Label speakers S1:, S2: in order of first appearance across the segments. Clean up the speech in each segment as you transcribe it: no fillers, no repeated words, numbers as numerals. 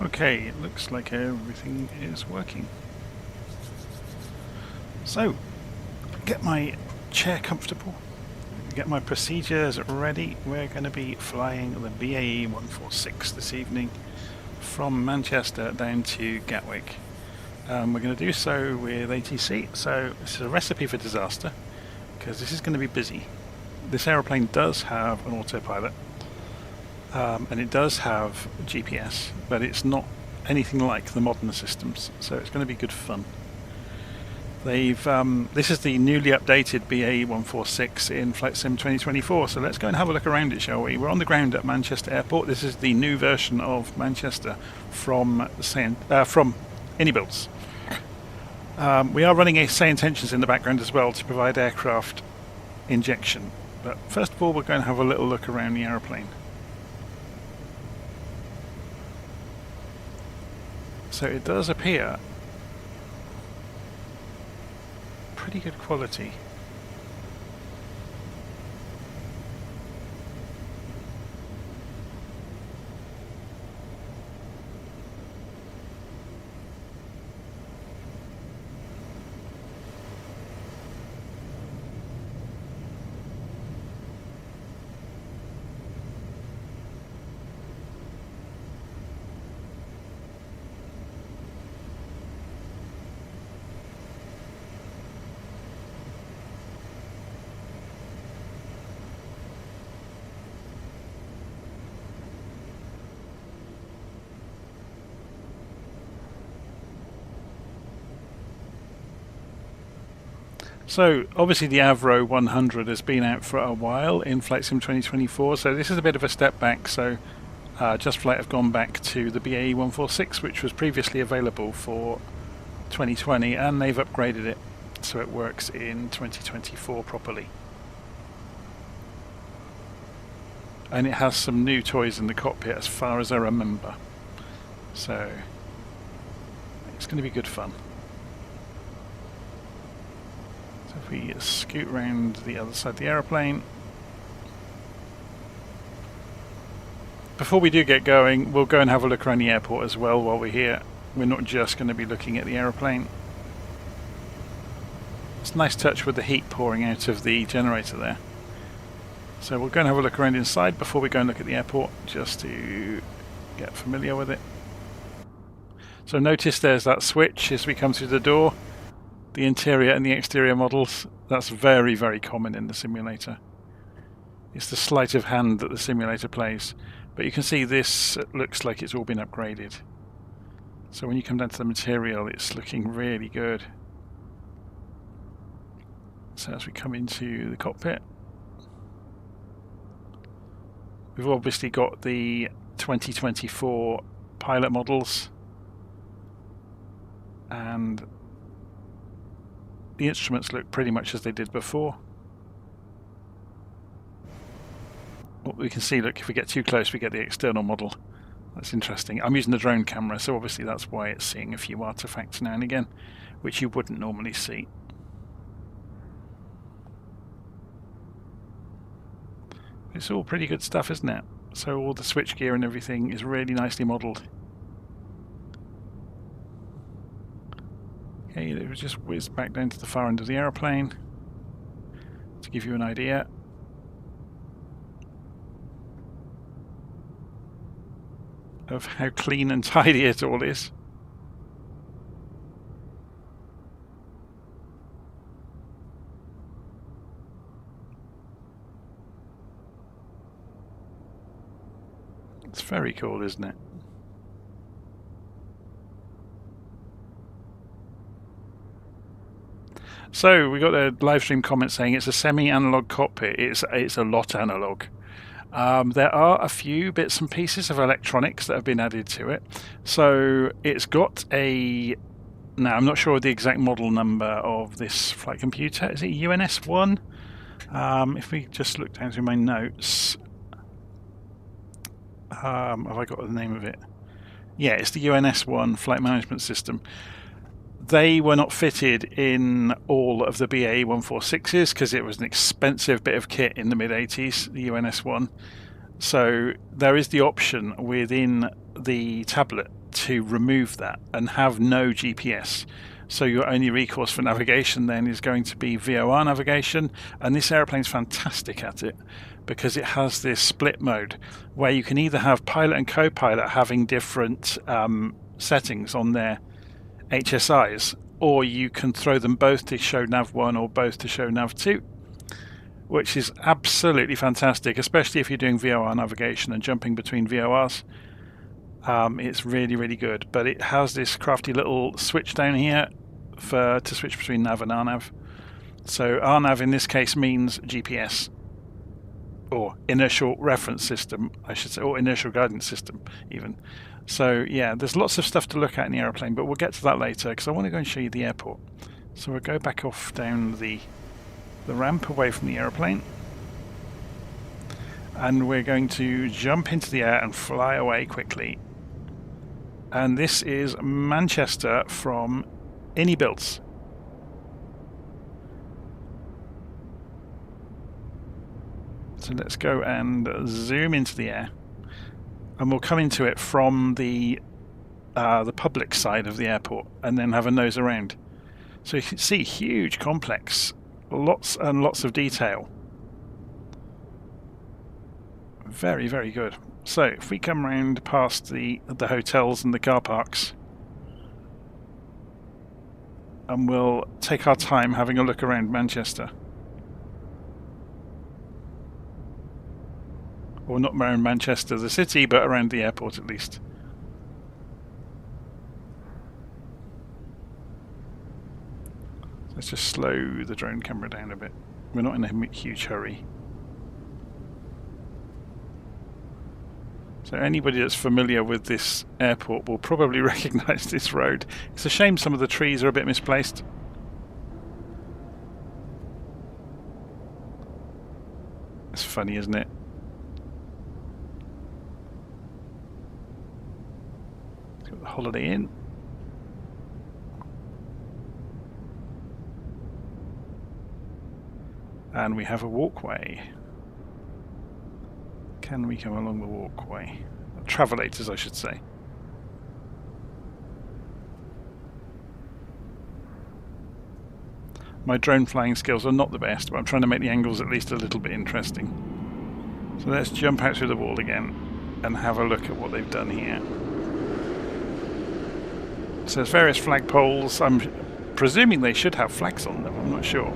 S1: Okay, it looks like everything is working. So, get my chair comfortable, get my procedures ready. We're going to be flying the BAe 146 this evening from Manchester down to Gatwick. We're going to do so with ATC, so this is a recipe for disaster because this is going to be busy. This aeroplane does have an autopilot and it does have GPS, but it's not anything like the modern systems, so it's going to be good fun. This is the newly updated BAe 146 in Flight Sim 2024, so let's go and have a look around it, shall we? We're on the ground at Manchester Airport. This is the new version of Manchester from Inibuilds. We are running a Say Intentions in the background as well to provide aircraft injection, but first of all we're going to have a little look around the aeroplane. So it does appear pretty good quality. So obviously the Avro 100 has been out for a while in Flight Sim 2024, so this is a bit of a step back. So JustFlight have gone back to the BAe 146, which was previously available for 2020, and they've upgraded it so it works in 2024 properly. And it has some new toys in the cockpit as far as I remember, so it's going to be good fun. If we scoot round the other side of the aeroplane. Before we do get going, we'll go and have a look around the airport as well while we're here. We're not just going to be looking at the aeroplane. It's a nice touch with the heat pouring out of the generator there. So we'll go and have a look around inside before we go and look at the airport, just to get familiar with it. So notice there's that switch as we come through the door. The interior and the exterior models, that's very, very common in the simulator. It's the sleight of hand that the simulator plays. But you can see this looks like it's all been upgraded. So when you come down to the material, it's looking really good. So as we come into the cockpit, we've obviously got the 2024 pilot models, and the instruments look pretty much as they did before. What we can see, look, if we get too close we get the external model. That's interesting. I'm using the drone camera, so obviously that's why it's seeing a few artifacts now and again, which you wouldn't normally see. It's all pretty good stuff, isn't it? So all the switch gear and everything is really nicely modelled. Okay, it was just whizzed back down to the far end of the aeroplane to give you an idea. Of how clean and tidy it all is. It's very cool, isn't it? So we got a live stream comment saying it's a semi-analog cockpit. It's a lot analog. There are a few bits and pieces of electronics that have been added to it. So it's got a... Now I'm not sure the exact model number of this flight computer. Is it UNS1? If we just look down through my notes, have I got the name of it? Yeah, it's the UNS1 flight management system. They were not fitted in all of the BAe 146s because it was an expensive bit of kit in the mid-80s, the UNS1. So there is the option within the tablet to remove that and have no GPS. So your only recourse for navigation then is going to be VOR navigation, and this airplane's fantastic at it because it has this split mode where you can either have pilot and co-pilot having different settings on their HSIs, or you can throw them both to show nav1 or both to show nav2, which is absolutely fantastic, especially if you're doing VOR navigation and jumping between VORs. It's really, really good, but it has this crafty little switch down here to switch between nav and RNAV. So RNAV in this case means GPS, or inertial reference system, I should say, or inertial guidance system even. So yeah, there's lots of stuff to look at in the aeroplane, but we'll get to that later because I want to go and show you the airport. So we'll go back off down the ramp away from the aeroplane, and we're going to jump into the air and fly away quickly. And this is Manchester from Inibuilds. So let's go and zoom into the air, and we'll come into it from the public side of the airport and then have a nose around. So you can see huge complex, lots and lots of detail. Very, very good. So if we come round past the hotels and the car parks, and we'll take our time having a look around Manchester. Or not around Manchester the city, but around the airport at least. Let's just slow the drone camera down a bit. We're not in a huge hurry. So anybody that's familiar with this airport will probably recognise this road. It's a shame some of the trees are a bit misplaced. It's funny, isn't it? Let's got the Holiday Inn. And we have a walkway. Can we come along the walkway? Travelators, I should say. My drone flying skills are not the best, but I'm trying to make the angles at least a little bit interesting. So let's jump out through the wall again and have a look at what they've done here. So there's various flagpoles. I'm presuming they should have flags on them, I'm not sure.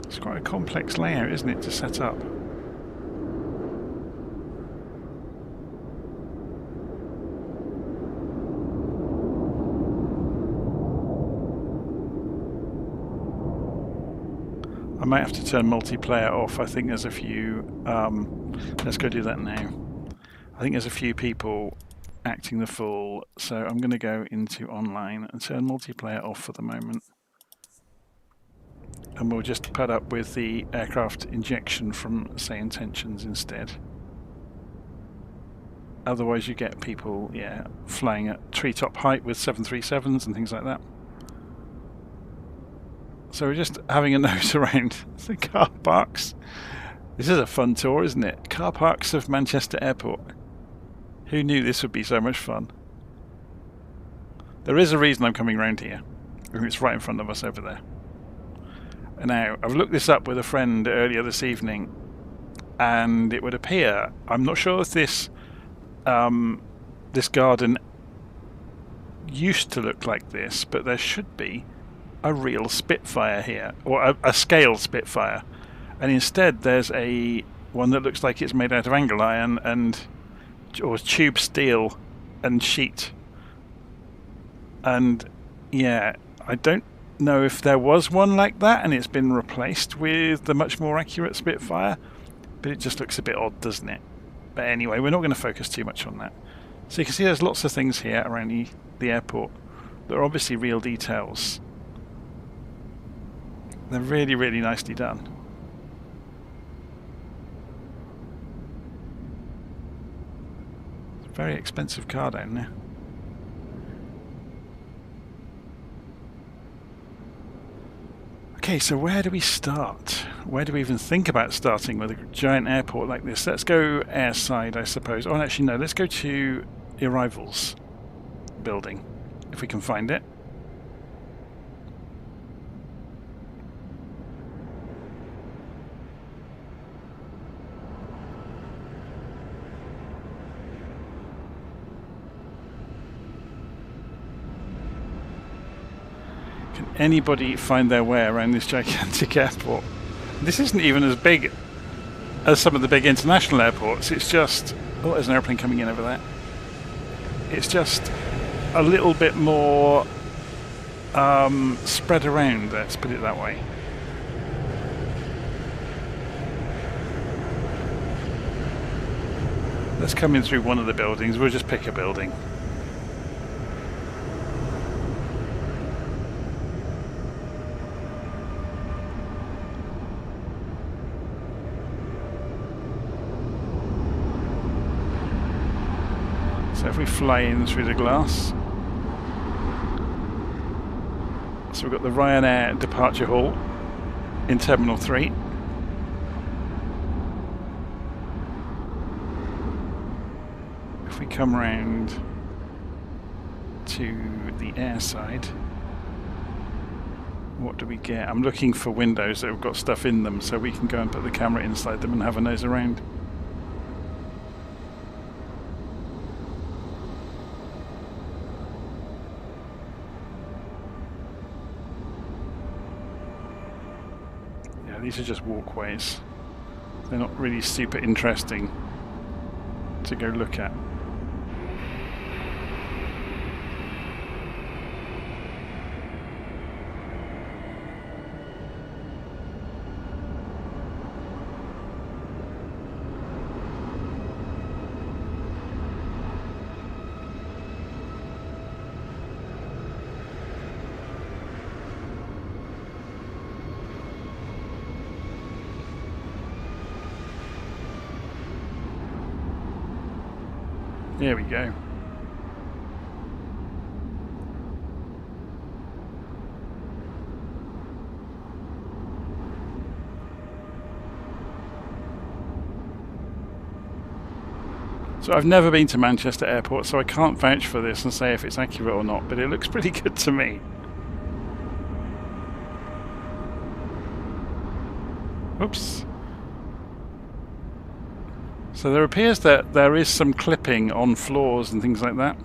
S1: It's quite a complex layout, isn't it, to set up? I might have to turn multiplayer off. I think there's a few... let's go do that now. I think there's a few people acting the fool, so I'm going to go into online and turn multiplayer off for the moment. And we'll just put up with the aircraft injection from, say, intentions instead. Otherwise you get people, yeah, flying at treetop height with 737s and things like that. So we're just having a nose around the car parks. This is a fun tour, isn't it? Car parks of Manchester Airport. Who knew this would be so much fun? There is a reason I'm coming round here. It's right in front of us over there. Now, I've looked this up with a friend earlier this evening, and it would appear, I'm not sure if this this garden used to look like this, but there should be a real Spitfire here, or a scale Spitfire, and instead there's one that looks like it's made out of angle iron or tube steel and sheet. And yeah, I don't know if there was one like that and it's been replaced with the much more accurate Spitfire, but it just looks a bit odd, doesn't it? But anyway, we're not going to focus too much on that. So you can see there's lots of things here around the airport that are obviously real details. They're really, really nicely done. It's a very expensive car down there. Okay, so where do we start? Where do we even think about starting with a giant airport like this? Let's go airside, I suppose. Oh, actually, no, let's go to arrivals building, if we can find it. Can anybody find their way around this gigantic airport? This isn't even as big as some of the big international airports. It's just... oh, there's an airplane coming in over there. It's just a little bit more spread around, let's put it that way. Let's come in through one of the buildings. We'll just pick a building. So if we fly in through the glass, so we've got the Ryanair departure hall in Terminal 3. If we come round to the air side, what do we get? I'm looking for windows that have got stuff in them so we can go and put the camera inside them and have a nose around. These are just walkways. They're not really super interesting to go look at. There we go. So I've never been to Manchester Airport, so I can't vouch for this and say if it's accurate or not, but it looks pretty good to me. Oops. So there appears that there is some clipping on floors and things like that.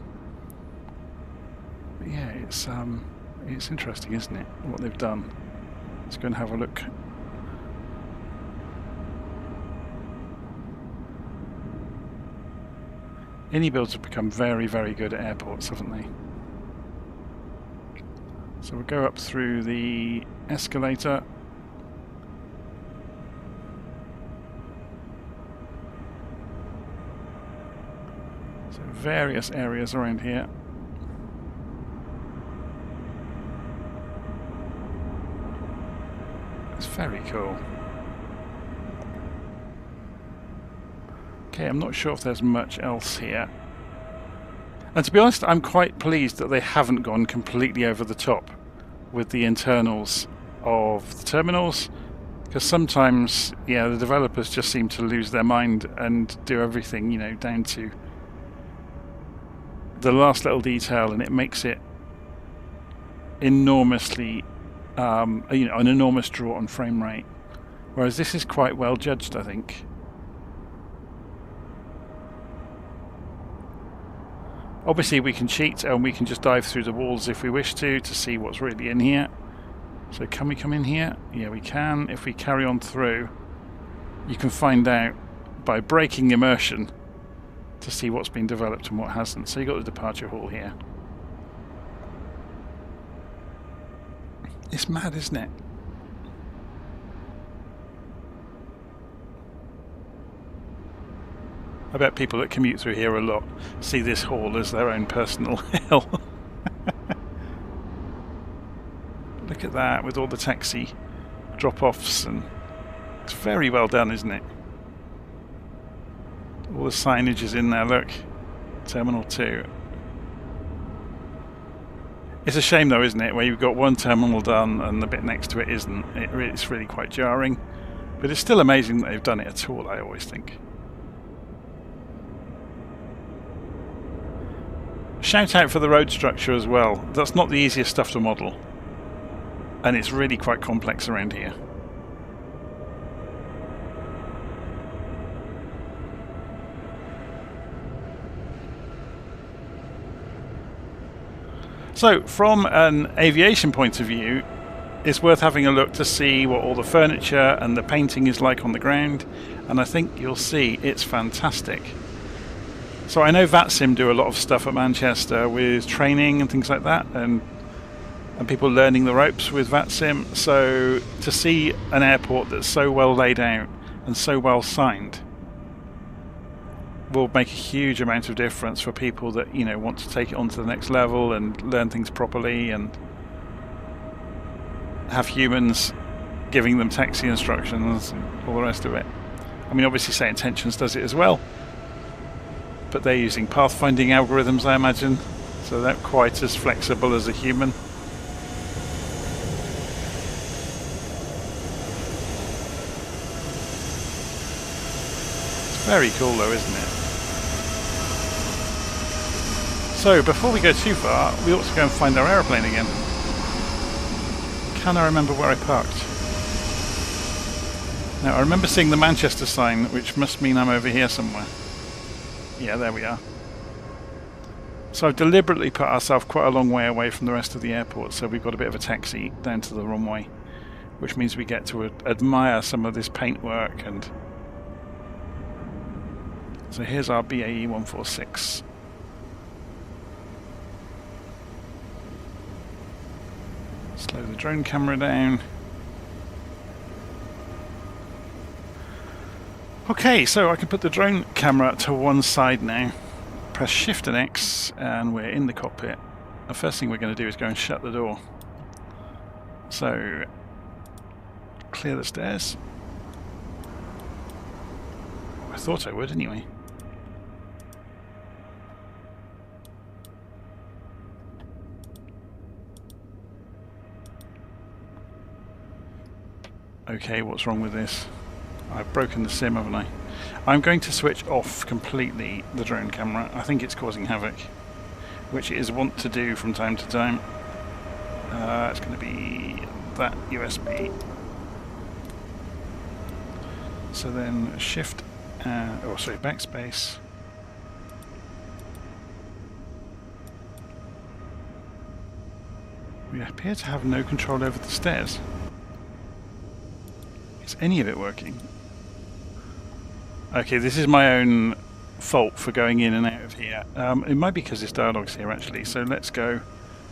S1: But yeah, it's interesting, isn't it, what they've done. Let's go and have a look. Inibuilds have become very, very good at airports, haven't they? So we'll go up through the escalator. Various areas around here. It's very cool. Okay, I'm not sure if there's much else here. And to be honest, I'm quite pleased that they haven't gone completely over the top with the internals of the terminals, because sometimes, yeah, the developers just seem to lose their mind and do everything, you know, down to the last little detail, and it makes it enormously, you know, an enormous draw on frame rate. Whereas this is quite well judged, I think. Obviously, we can cheat and we can just dive through the walls if we wish to see what's really in here. So, can we come in here? Yeah, we can. If we carry on through, you can find out by breaking immersion to see what's been developed and what hasn't. So you got the departure hall here. It's mad, isn't it? I bet people that commute through here a lot see this hall as their own personal hell. Look at that, with all the taxi drop-offs, and it's very well done, isn't it? All the signage is in there, look. Terminal 2. It's a shame though, isn't it, where you've got one terminal done and the bit next to it isn't. It's really quite jarring. But it's still amazing that they've done it at all, I always think. Shout out for the road structure as well. That's not the easiest stuff to model. And it's really quite complex around here. So, from an aviation point of view, it's worth having a look to see what all the furniture and the painting is like on the ground, and I think you'll see it's fantastic. So I know VATSIM do a lot of stuff at Manchester with training and things like that, and people learning the ropes with VATSIM, so to see an airport that's so well laid out and so well signed will make a huge amount of difference for people that, you know, want to take it on to the next level and learn things properly and have humans giving them taxi instructions and all the rest of it. I mean, obviously Say Intentions does it as well, but they're using pathfinding algorithms, I imagine, so they're not quite as flexible as a human. It's very cool though, isn't it? So, before we go too far, we ought to go and find our aeroplane again. Can I remember where I parked? Now, I remember seeing the Manchester sign, which must mean I'm over here somewhere. Yeah, there we are. So I've deliberately put ourselves quite a long way away from the rest of the airport, so we've got a bit of a taxi down to the runway, which means we get to admire some of this paintwork. And so here's our BAe 146. Slow the drone camera down. Okay, so I can put the drone camera to one side now. Press Shift and X and we're in the cockpit. The first thing we're going to do is go and shut the door. So, clear the stairs. I thought I would anyway. Okay, what's wrong with this? I've broken the sim, haven't I? I'm going to switch off completely the drone camera. I think it's causing havoc, which it is wont to do from time to time. It's going to be that USB. So then Shift, backspace. We appear to have no control over the stairs. Is any of it working? Okay, this is my own fault for going in and out of here. It might be because this dialogue's here actually, so let's go.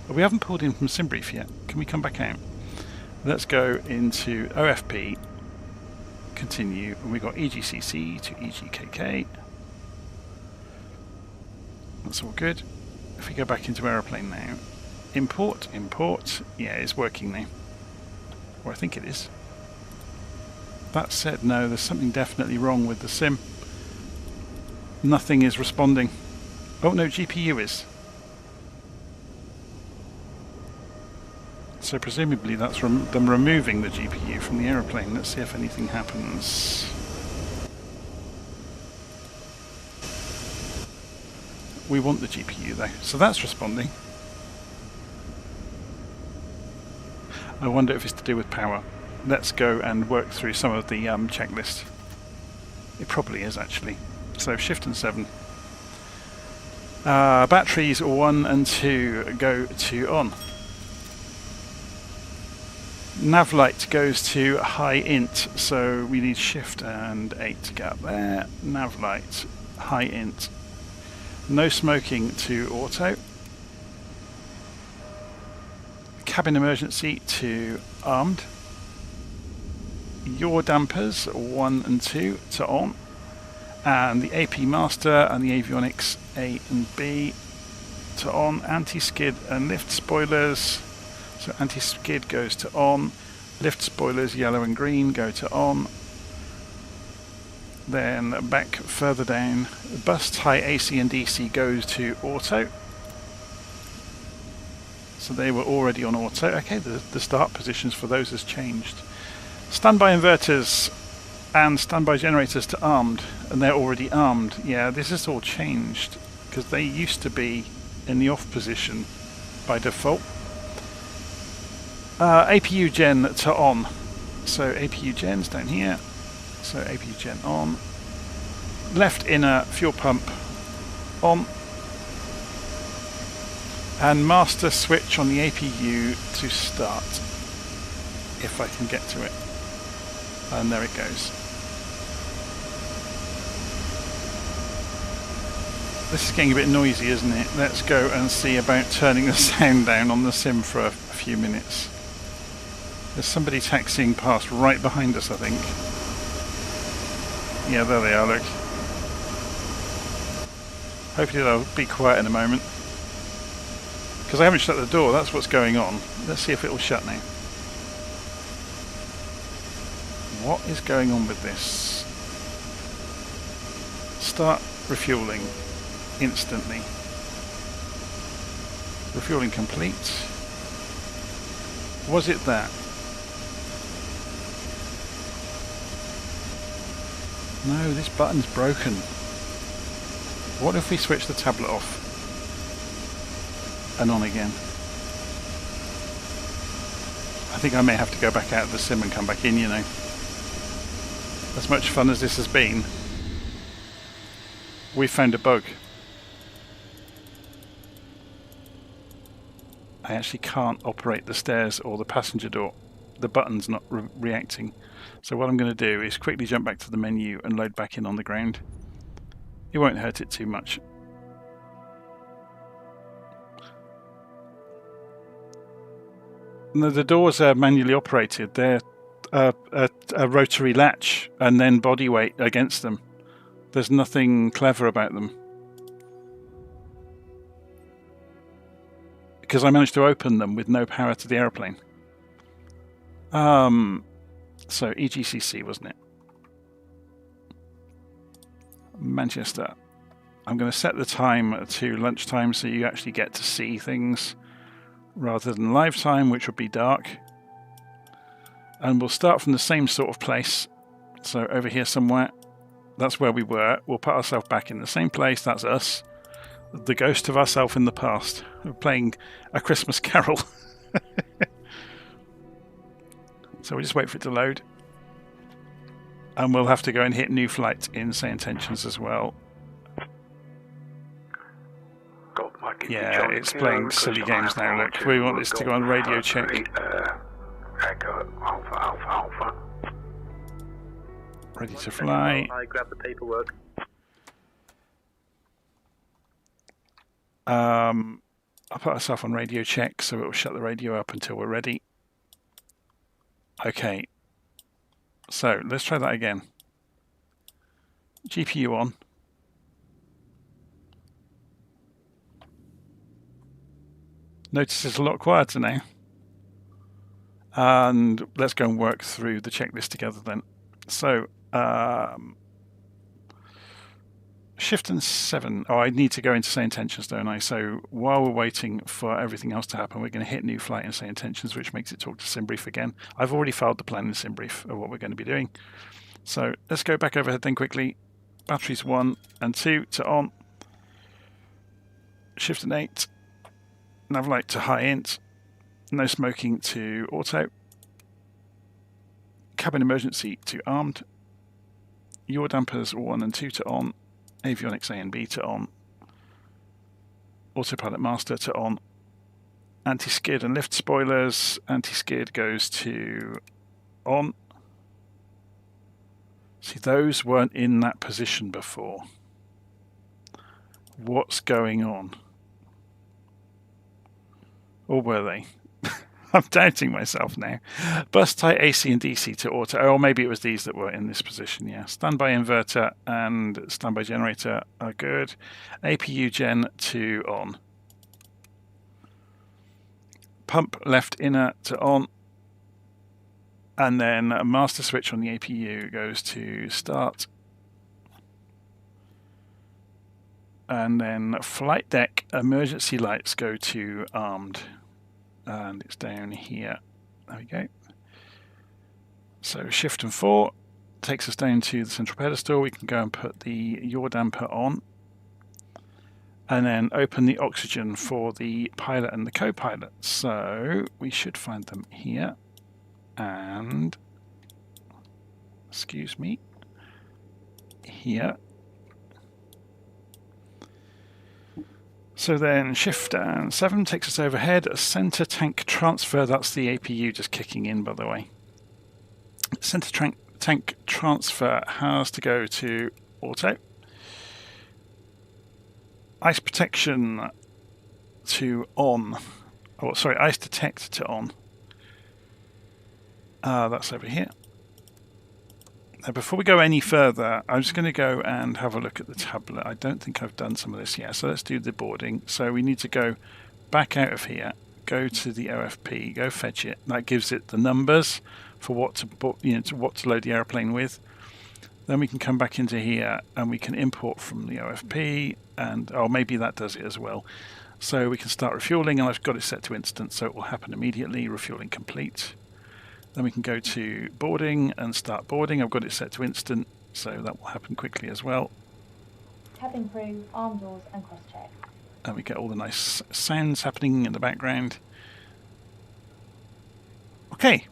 S1: We haven't pulled in from Simbrief yet. Can we come back out? Let's go into OFP, continue, and we've got EGCC to EGKK. That's all good. If we go back into aeroplane now, import, yeah, it's working now. Or I think it is. That said, no, there's something definitely wrong with the sim. Nothing is responding. Oh no, GPU is. So presumably that's them removing the GPU from the aeroplane. Let's see if anything happens. We want the GPU though, so that's responding. I wonder if it's to do with power. Let's go and work through some of the checklist. It probably is actually. So Shift and 7. Batteries 1 and 2 go to on. Nav light goes to high int, so we need Shift and 8 to get up there. Nav light, high int. No smoking to auto. Cabin emergency to armed. Yaw dampers 1 and 2 to on, and the AP master and the avionics A and B to on. Anti-skid and lift spoilers, so anti-skid goes to on, lift spoilers yellow and green go to on. Then back further down, bus high AC and DC goes to auto. So they were already on auto. Okay, the start positions for those has changed. Standby inverters and standby generators to armed, and they're already armed. Yeah, this has all changed because they used to be in the off position by default. APU gen to on. So APU gen's down here. So APU gen on. Left inner fuel pump on. And master switch on the APU to start. If I can get to it. And there it goes. This is getting a bit noisy, isn't it? Let's go and see about turning the sound down on the sim for a few minutes. There's somebody taxiing past right behind us, I think. Yeah, there they are, look. Hopefully they'll be quiet in a moment. Because I haven't shut the door, that's what's going on. Let's see if it will shut now. What is going on with this? Start refueling instantly. Refueling complete. Was it that? No, this button's broken. What if we switch the tablet off and on again? I think I may have to go back out of the sim and come back in, you know. As much fun as this has been, we found a bug. I actually can't operate the stairs or the passenger door. The button's not reacting. So what I'm going to do is quickly jump back to the menu and load back in on the ground. It won't hurt it too much. No, the doors are manually operated. They're a rotary latch and then body weight against them. There's nothing clever about them. Because I managed to open them with no power to the aeroplane. So EGCC, wasn't it? Manchester. I'm going to set the time to lunchtime so you actually get to see things rather than live time, which would be dark. And we'll start from the same sort of place. So over here somewhere, that's where we were. We'll put ourselves back in the same place. That's us. The ghost of ourselves in the past. We're playing A Christmas Carol. So we'll just wait for it to load. And we'll have to go and hit new flight in say intentions as well. Yeah, it's playing silly games now. Look, we want this to go on radio check. Ready to fly.
S2: I grab the paperwork.
S1: I'll put ourselves on radio check, so it will shut the radio up until we're ready. Okay, so let's try that again. GPU on. Notice it's a lot quieter now. And let's go and work through the checklist together then. So, Shift and 7. Oh, I need to go into say intentions, don't I? So while we're waiting for everything else to happen, we're going to hit new flight and say intentions, which makes it talk to Simbrief again. I've already filed the plan in Simbrief of what we're going to be doing. So let's go back overhead then quickly. Batteries 1 and 2 to on. Shift and 8. Nav light to high int. No smoking to auto. Cabin emergency to armed. Yaw dampers 1 and 2 to on. Avionics A and B to on. Autopilot master to on. Anti-skid and lift spoilers. Anti-skid goes to on. See, those weren't in that position before. What's going on? Or were they? I'm doubting myself now. Bus tight AC and DC to auto. Or maybe it was these that were in this position, yeah. Standby inverter and standby generator are good. APU gen to on. Pump left inner to on. And then a master switch on the APU goes to start. And then flight deck emergency lights go to armed. and it's down here. There we go. So Shift and 4 takes us down to the central pedestal. We can go and put the yaw damper on, and then open the oxygen for the pilot and the co-pilot. So we should find them here, and excuse me, here. So then Shift and 7 takes us overhead. Center tank transfer, that's the APU just kicking in, by the way. Center tank transfer has to go to auto. Ice protection to on. Oh, sorry, ice detect to on. That's over here. Now, before we go any further, I'm just going to go and have a look at the tablet. I don't think I've done some of this yet, so let's do the boarding. So we need to go back out of here, go to the OFP, go fetch it. That gives it the numbers for what to what to load the airplane with. Then we can come back into here and we can import from the OFP, and maybe that does it as well. So we can start refueling, and I've got it set to instant, so it will happen immediately. Refueling complete. Then we can go to boarding and start boarding. I've got it set to instant, so that will happen quickly as well.
S2: Cabin crew, arm doors and cross-check.
S1: And we get all the nice sounds happening in the background. Okay.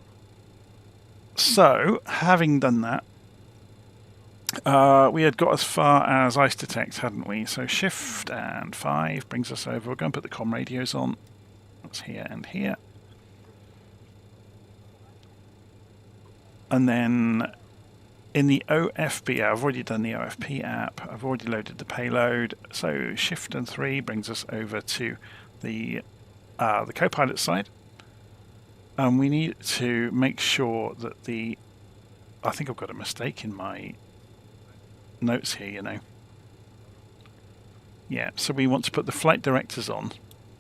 S1: So, having done that, we had got as far as ice detect, hadn't we? So Shift and 5 brings us over. We're going to put the comm radios on. That's here and here. And then in the OFP, I've already done the OFP app. I've already loaded the payload. So Shift and 3 brings us over to the co-pilot side. And we need to make sure that I think I've got a mistake in my notes here, you know. Yeah, so we want to put the flight directors on.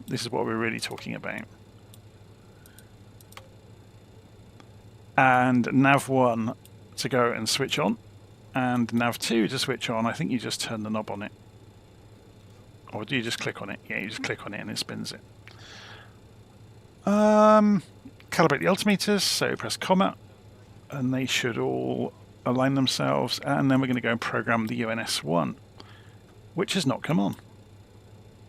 S1: This is what we're really talking about. And nav1 to go and switch on, and nav2 to switch on. I think you just turn the knob on it. Or do you just click on it? Yeah, you just click on it and it spins it. Calibrate the altimeters, so press comma, and they should all align themselves, and then we're going to go and program the UNS1, which has not come on,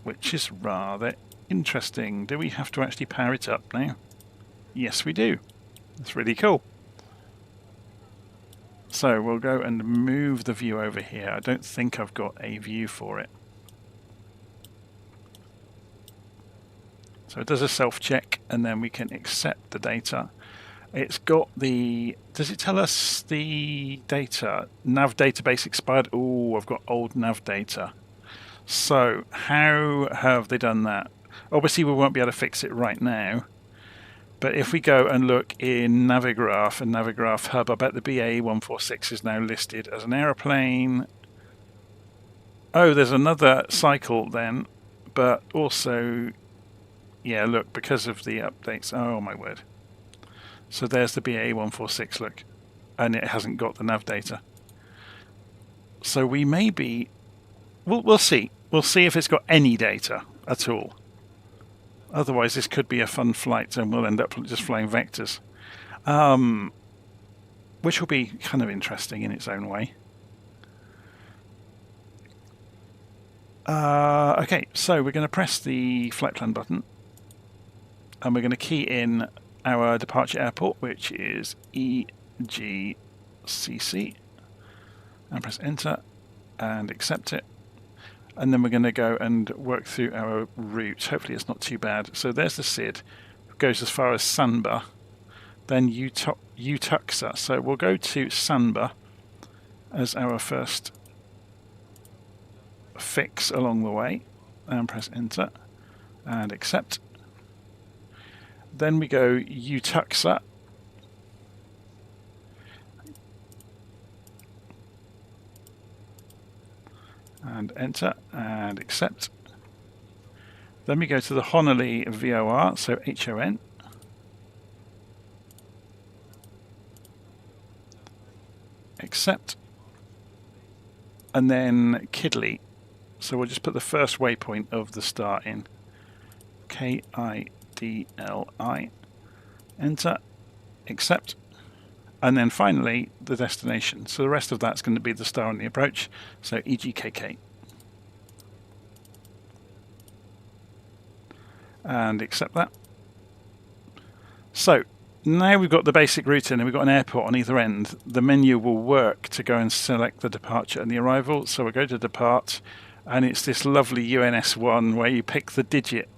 S1: which is rather interesting. Do we have to actually power it up now? Yes, we do. That's really cool. So we'll go and move the view over here. I don't think I've got a view for it. So it does a self-check, and then we can accept the data. It's got the... Does it tell us the data? Nav database expired. Oh, I've got old nav data. So how have they done that? Obviously, we won't be able to fix it right now. But if we go and look in Navigraph and Navigraph Hub, I bet the BAe 146 is now listed as an aeroplane. Oh, there's another cycle then, but also, yeah, look, because of the updates. Oh, my word. So there's the BAe 146, look, and it hasn't got the nav data. So we may be... We'll see. We'll see if it's got any data at all. Otherwise, this could be a fun flight, and we'll end up just flying vectors, which will be kind of interesting in its own way. Okay, so we're going to press the flight plan button, and we're going to key in our departure airport, which is EGCC, and press enter and accept it. And then we're going to go and work through our route. Hopefully it's not too bad. So there's the SID. It goes as far as Sanba. Then Utuxa. So we'll go to Sanba as our first fix along the way. And press enter and accept. Then we go Utuxa. And enter and accept. Then we go to the Honolulu VOR, so HON. Accept. And then Kidley. So we'll just put the first waypoint of the start in. KIDLEY. CLI. Enter, accept, and then finally the destination. So the rest of that's going to be the star on the approach, so EGKK. And accept that. So now we've got the basic route in and we've got an airport on either end. The menu will work to go and select the departure and the arrival. So we'll go to depart, and it's this lovely UNS1 where you pick the digit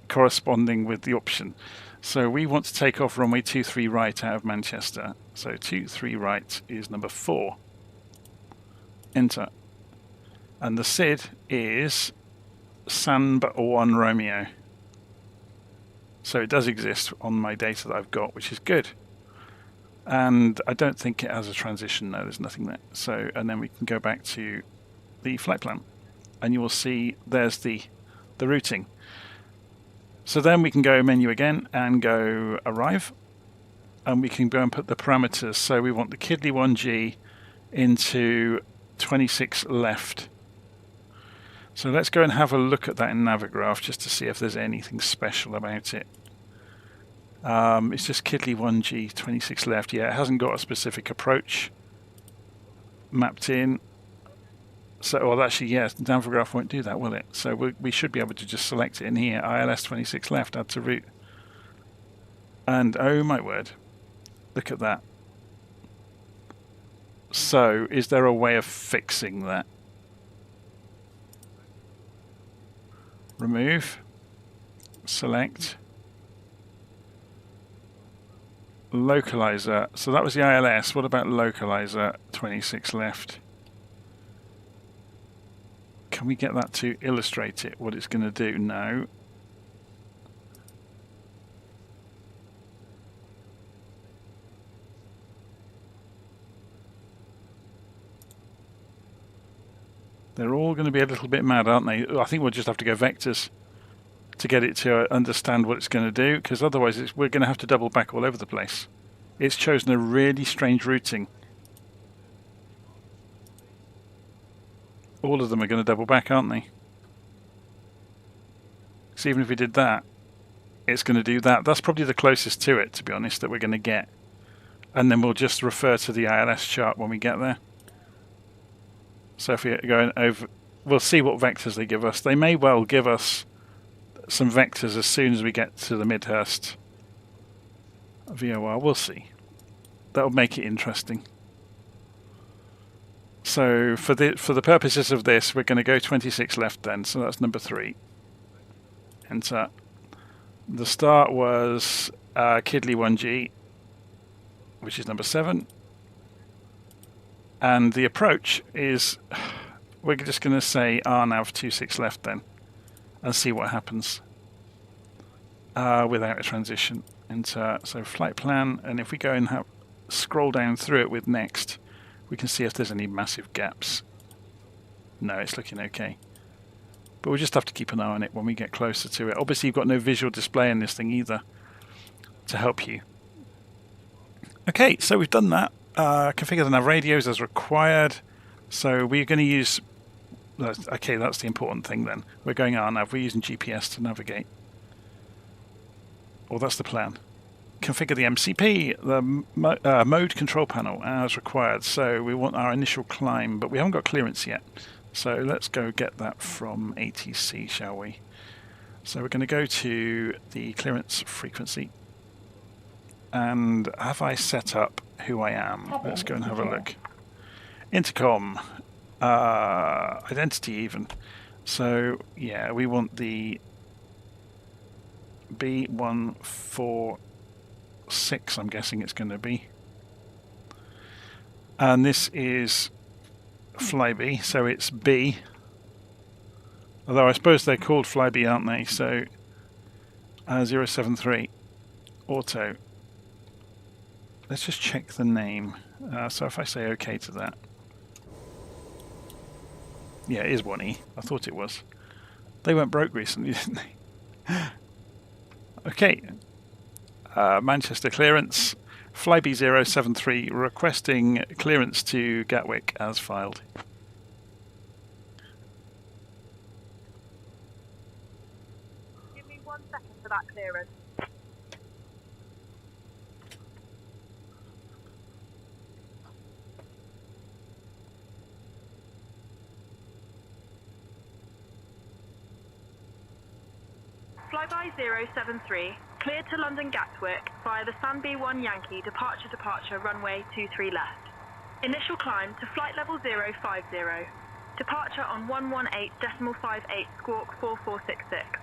S1: corresponding with the option. So we want to take off runway 23 right out of Manchester. So 23 right is number 4. Enter. And the SID is SANB1 Romeo. So it does exist on my data that I've got, which is good. And I don't think it has a transition. No, there's nothing there. So, and then we can go back to the flight plan, and you will see there's the routing. So then we can go menu again and go arrive, and we can go and put the parameters. So we want the Kidley 1G into 26 left. So let's go and have a look at that in Navigraph just to see if there's anything special about it. It's just Kidley 1G, 26 left. Yeah, it hasn't got a specific approach mapped in. So, well, actually, yes, Navigraph won't do that, will it? So we should be able to just select it in here. ILS 26 left, add to route. And oh my word, look at that. So is there a way of fixing that? Remove, select, localizer. So that was the ILS. What about localizer 26 left? Can we get that to illustrate it, what it's going to do? No. They're all going to be a little bit mad, aren't they? I think we'll just have to go vectors to get it to understand what it's going to do, because otherwise we're going to have to double back all over the place. It's chosen a really strange routing. All of them are going to double back, aren't they? So even if we did that, it's going to do that. That's probably the closest to it, to be honest, that we're going to get. And then we'll just refer to the ILS chart when we get there. So if we're going over, we'll see what vectors they give us. They may well give us some vectors as soon as we get to the Midhurst VOR. We'll see. That'll make it interesting. So for the purposes of this, we're going to go 26 left then. So that's number 3. Enter. The start was Kidley 1G, which is number 7. And the approach is, we're just going to say RNAV 26 left then, and see what happens without a transition. Enter. So flight plan, and if we go and scroll down through it with next, we can see if there's any massive gaps. No, it's looking okay. But we'll just have to keep an eye on it when we get closer to it. Obviously, you've got no visual display in this thing either to help you. Okay, so we've done that. Configure the nav radios as required. So we're going to use... Okay, that's the important thing then. We're going RNAV. We're using GPS to navigate. Well, that's the plan. Configure the MCP, the mode control panel as required. So we want our initial climb, but we haven't got clearance yet. So let's go get that from ATC, shall we? So we're going to go to the clearance frequency. And have I set up who I am? Let's go and have a look. Intercom, identity even. So yeah, we want the B146, I'm guessing it's going to be. And this is FlyBAe, so it's B. Although I suppose they're called FlyBAe, aren't they? So 073 auto. Let's just check the name. So if I say OK to that. Yeah, it is 1E. I thought it was. They went broke recently, didn't they? Okay. Manchester clearance. FlyBAe 073 requesting clearance to Gatwick as filed.
S3: 1 second for that clearance. Flyby 073, cleared to London Gatwick via the Sunby 1 Yankee departure runway 23 left. Initial climb to flight level 050. Departure on 118.58 squawk 4466.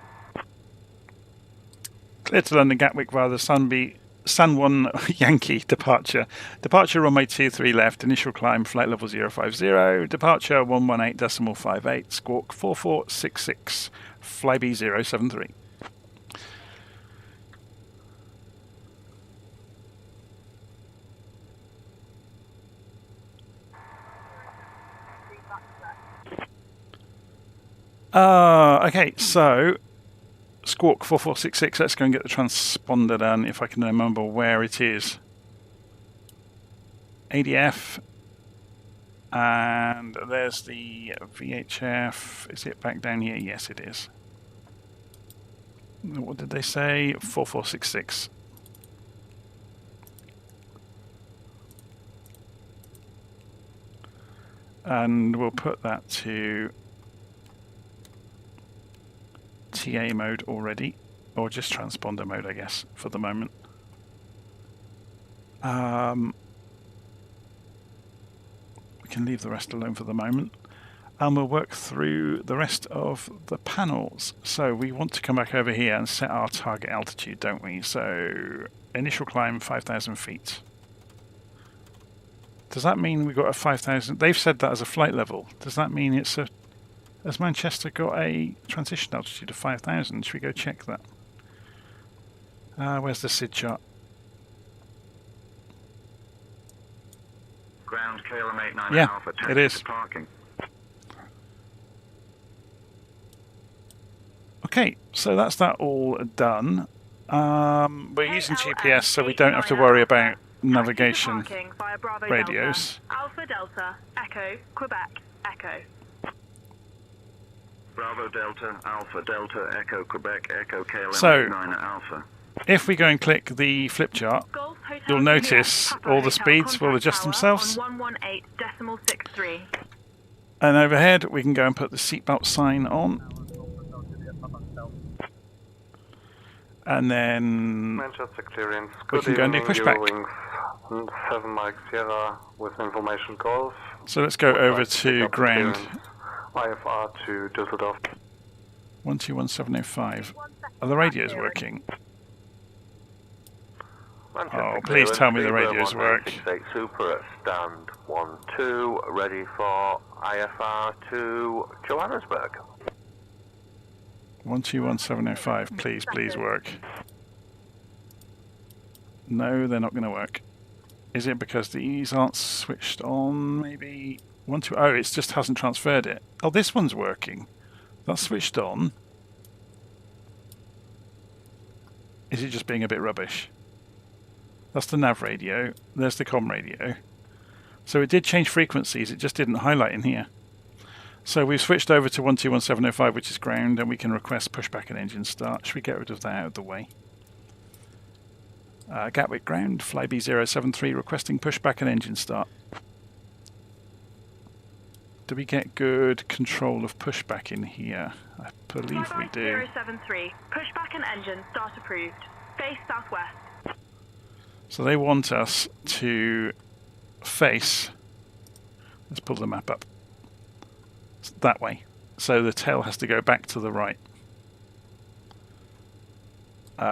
S1: Clear to London Gatwick via the Sun 1 Yankee departure. Departure runway 23 left. Initial climb flight level 050. Departure 118.58 squawk 4466. Flyby 073. Okay, so Squawk 4466, let's go and get the transponder done if I can remember where it is. ADF, and there's the VHF. Is it back down here? Yes, it is. What did they say? 4466. And we'll put that to TA mode already, or just transponder mode, I guess, for the moment. We can leave the rest alone for the moment, and we'll work through the rest of the panels. So we want to come back over here and set our target altitude, don't we? So initial climb 5,000 feet. Does that mean we got a 5,000? They've said that as a flight level. Does that mean it's a... Has Manchester got a transition altitude of 5,000? Should we go check that? Where's the SID chart?
S4: Ground KLM 89
S1: Yeah,
S4: Alpha,
S1: it is.
S4: Parking.
S1: Okay, so that's that all done. We're using GPS, so we don't have to worry about navigation radios.
S3: Alpha Delta, Echo, Quebec, Echo.
S4: Bravo Delta, Alpha Delta, Echo Quebec, Echo KLM
S1: So,
S4: 89 Alpha.
S1: If we go and click the flip chart, you'll notice all the speeds will adjust themselves.
S3: 118.63.
S1: And overhead, we can go and put the seatbelt sign on. And then
S5: Manchester clearance.
S1: we can go and do pushback.
S5: Wings 7 Mike Sierra with information golf.
S1: So let's go over to ground.
S5: IFR to Düsseldorf.
S1: 121705. Are the radios working?
S5: Manchester
S1: Oh, please tell me the radios work.
S5: 1968 Super at stand 12, ready for IFR to Johannesburg.
S1: 121705. Please, please work. No, they're not going to work. Is it because these aren't switched on? Maybe 12. Oh, it just hasn't transferred it. Oh, this one's working. That's switched on. Is it just being a bit rubbish? That's the nav radio. There's the comm radio. So it did change frequencies. It just didn't highlight in here. So we've switched over to 121705, which is ground, and we can request pushback and engine start. Should we get rid of that out of the way? Gatwick ground, Flyby 073, requesting pushback and engine start. Do we get good control of pushback in here? I believe we do.
S3: 073, pushback and engine start approved. Face southwest.
S1: So they want us to face, let's pull the map up, that way. So the tail has to go back to the right.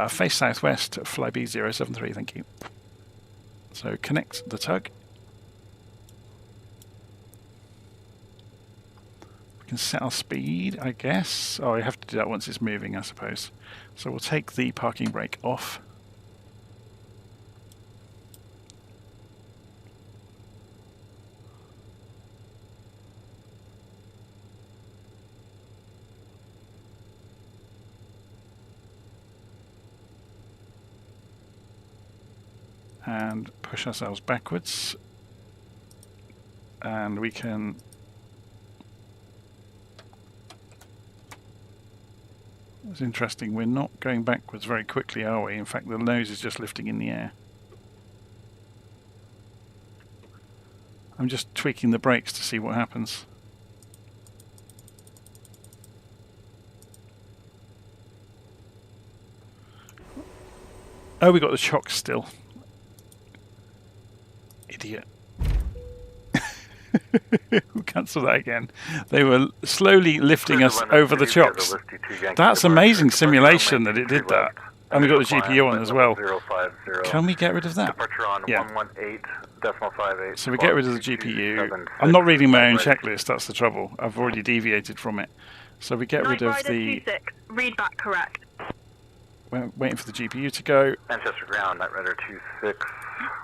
S1: Face southwest, Flyby 073, thank you. So connect the tug. We can set our speed, I guess. Oh, you have to do that once it's moving, I suppose. So we'll take the parking brake off. And push ourselves backwards, and we can It's interesting, we're not going backwards very quickly, are we? In fact, the nose is just lifting in the air. I'm just tweaking the brakes to see what happens. Oh, we got the chocks still. Idiot. We'll cancel that again. They were slowly lifting us over the chocks. That's amazing simulation that it did that. And we got the GPU on as well. Can we get rid of that? Yeah. So we get rid of the GPU. I'm not reading my own checklist, that's the trouble. I've already deviated from it. So we get rid of the...
S3: Read back correct.
S1: We're waiting for the GPU to go.
S5: Manchester ground, Night Rider 26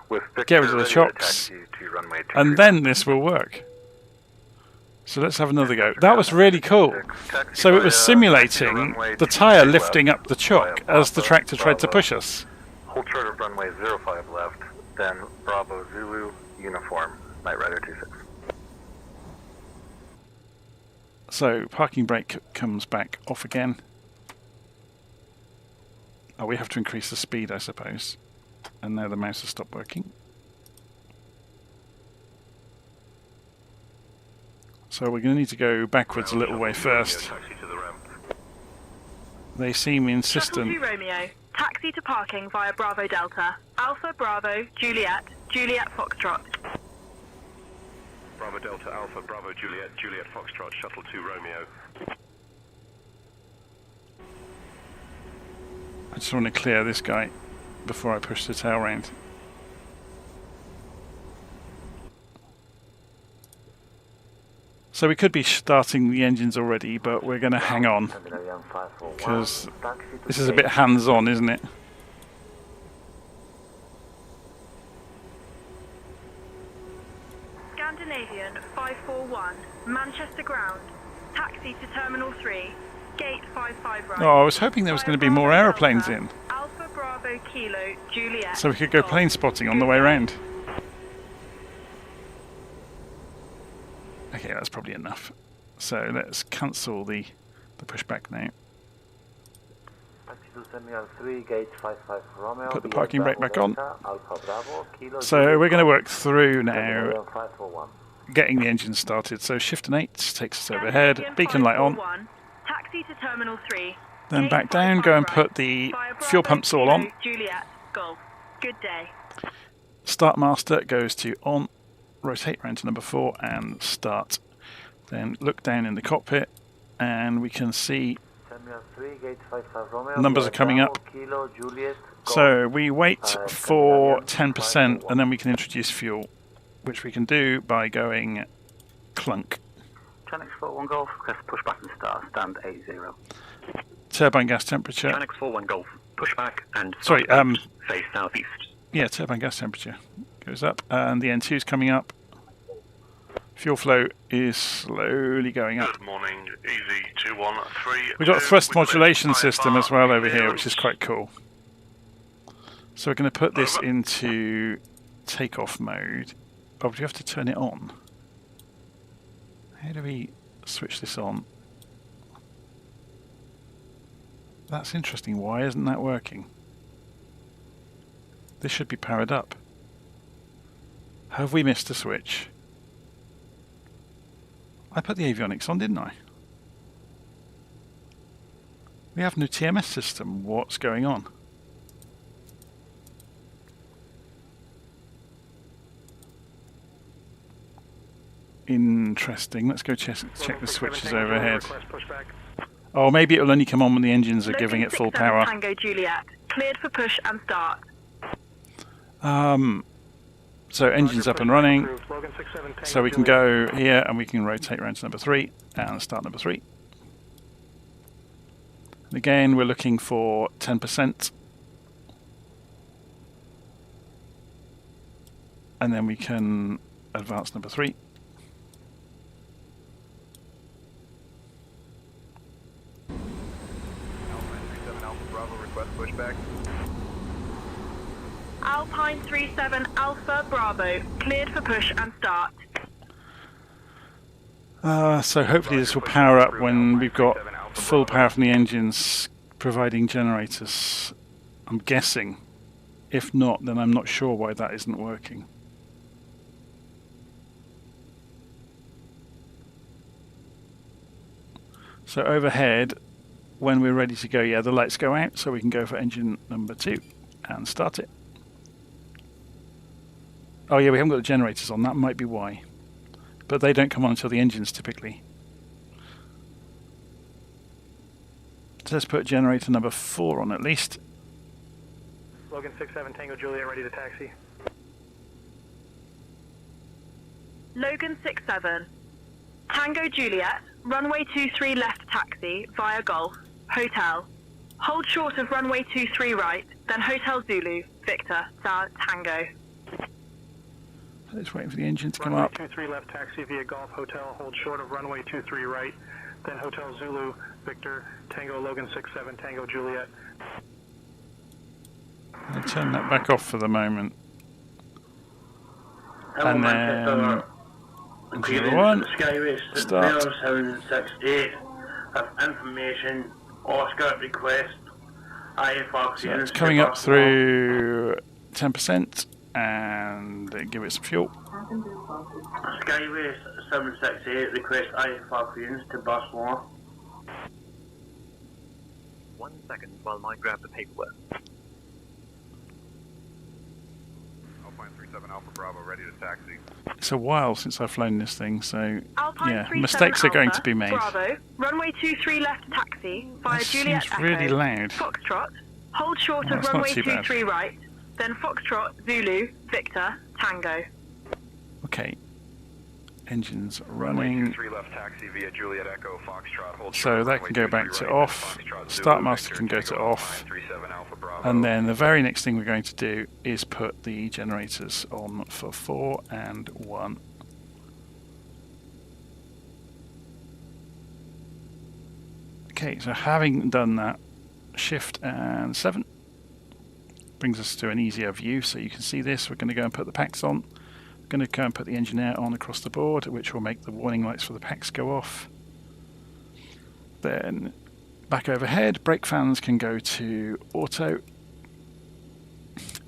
S5: with
S1: Get rid of the chocks. And then this will work. So let's have another go. That was really cool. So it was simulating the tyre lifting up the chock as the tractor tried to push us.
S5: Hold short of runway 05 left, then Bravo Zulu uniform, Night Rider 26.
S1: So parking brake comes back off again. Oh, we have to increase the speed, I suppose. And now the mouse has stopped working. So we're going to need to go backwards a little way first. They seem insistent.
S3: Shuttle 2 Romeo, taxi to parking via Bravo Delta. Alpha Bravo Juliet, Juliet Foxtrot.
S4: Bravo Delta Alpha Bravo Juliet Juliet Foxtrot Shuttle 2 Romeo.
S1: I just want to clear this guy before I push the tail round. So we could be starting the engines already, but we're going to hang on because this is a bit hands-on, isn't it?
S3: Scandinavian 541, Manchester ground, taxi to Terminal 3, gate 55 right.
S1: Oh, I was hoping there was going to be more aeroplanes in,
S3: Alpha Bravo Kilo Juliet.
S1: so we could go plane spotting on the way round. Okay, that's probably enough. So let's cancel the pushback now. Put the parking brake back on. So we're going to work through now, getting the engine started. So shift and 8 takes us overhead, beacon light on.
S3: Taxi to Terminal 3.
S1: Then back down, go and put the fuel pumps all on.
S3: Juliet, Golf. Good day.
S1: Start master goes to on. Rotate round to number 4 and start. Then look down in the cockpit and we can see numbers are coming up. So we wait for 10% and then we can introduce fuel, which we can do by going clunk.
S6: Channel 41 Golf, request pushback and start, stand 80.
S1: Turbine gas temperature.
S6: Channel 41 Golf, pushback and
S1: Sorry,
S6: face southeast.
S1: yeah, turbine gas temperature goes up and the N2 is coming up. Fuel flow is slowly going up.
S4: Good morning, Easy 213.
S1: We've got a thrust modulation system as well over here, which is quite cool. So we're going to put this into takeoff mode. Oh, do you have to turn it on? How do we switch this on? That's interesting. Why isn't that working? This should be powered up. Have we missed a switch? I put the avionics on, didn't I? We have no TMS system. What's going on? Interesting. Let's go check the switches overhead. Oh, maybe it will only come on when the engines are giving it full power.
S3: Tango Juliet, cleared for push and start.
S1: So engine's up and running. So we can go here and we can rotate around to number 3 and start number 3. And again, we're looking for 10%. And then we can advance number 3.
S3: Alpine 37 Alpha Bravo, cleared for push and start.
S1: So hopefully this will power up when we've got full power from the engines, providing generators. I'm guessing. If not, then I'm not sure why that isn't working. So overhead, when we're ready to go, yeah, the lights go out, so we can go for engine number 2 and start it. Oh yeah, we haven't got the generators on, that might be why. But they don't come on until the engines typically. So let's put generator number 4 on at least.
S7: Logan 67 Tango Juliet ready to taxi.
S3: Logan 67. Tango Juliet, runway 23 left taxi via Golf, Hotel. Hold short of runway 23 right, then Hotel Zulu, Victor, Tango.
S1: Let's wait for the engine to come
S7: runway
S1: up.
S7: 23 left taxi via Golf, Hotel. Hold short of runway 23 right, then Hotel Zulu, Victor, Tango Logan 67 Tango Juliet.
S1: I'll turn that back off for the moment. And then 01, start.
S8: 768 have information, Oscar request, IFR.
S1: So it's coming up through 10% and give it some fuel.
S8: Skyway 768 request IFR clearance to Barcelona.
S6: 1 second while I grab the paperwork.
S4: Alpine 37 Alpha Bravo ready to taxi.
S1: It's a while since I've flown this thing, so
S3: Alpine
S1: yeah,
S3: 37
S1: mistakes are going
S3: Alpha,
S1: to be made.
S3: Bravo, runway 23 left taxi via
S1: That
S3: Juliet
S1: seems
S3: Echo,
S1: really loud.
S3: Foxtrot. Hold short
S1: Oh,
S3: of
S1: that's not
S3: runway
S1: too bad.
S3: 23 right, then Foxtrot, Zulu, Victor, Tango.
S1: Okay, engines
S4: Runway
S1: running.
S4: 23 left taxi via Juliet Echo Foxtrot. Hold
S1: So
S4: short of
S1: that
S4: runway
S1: can go back
S4: 23
S1: to
S4: right,
S1: off.
S4: Foxtrot,
S1: Start
S4: Zulu,
S1: master
S4: Victor,
S1: can go to
S4: Tango,
S1: off.
S4: Alpine 37 Alpha Bravo.
S1: And then the very next thing we're going to do is put the generators on for 4 and 1. Okay, so having done that, shift and 7 brings us to an easier view, so you can see this. We're going to go and put the packs on. We're going to go and put the engine air on across the board, which will make the warning lights for the packs go off. Then back overhead, brake fans can go to auto.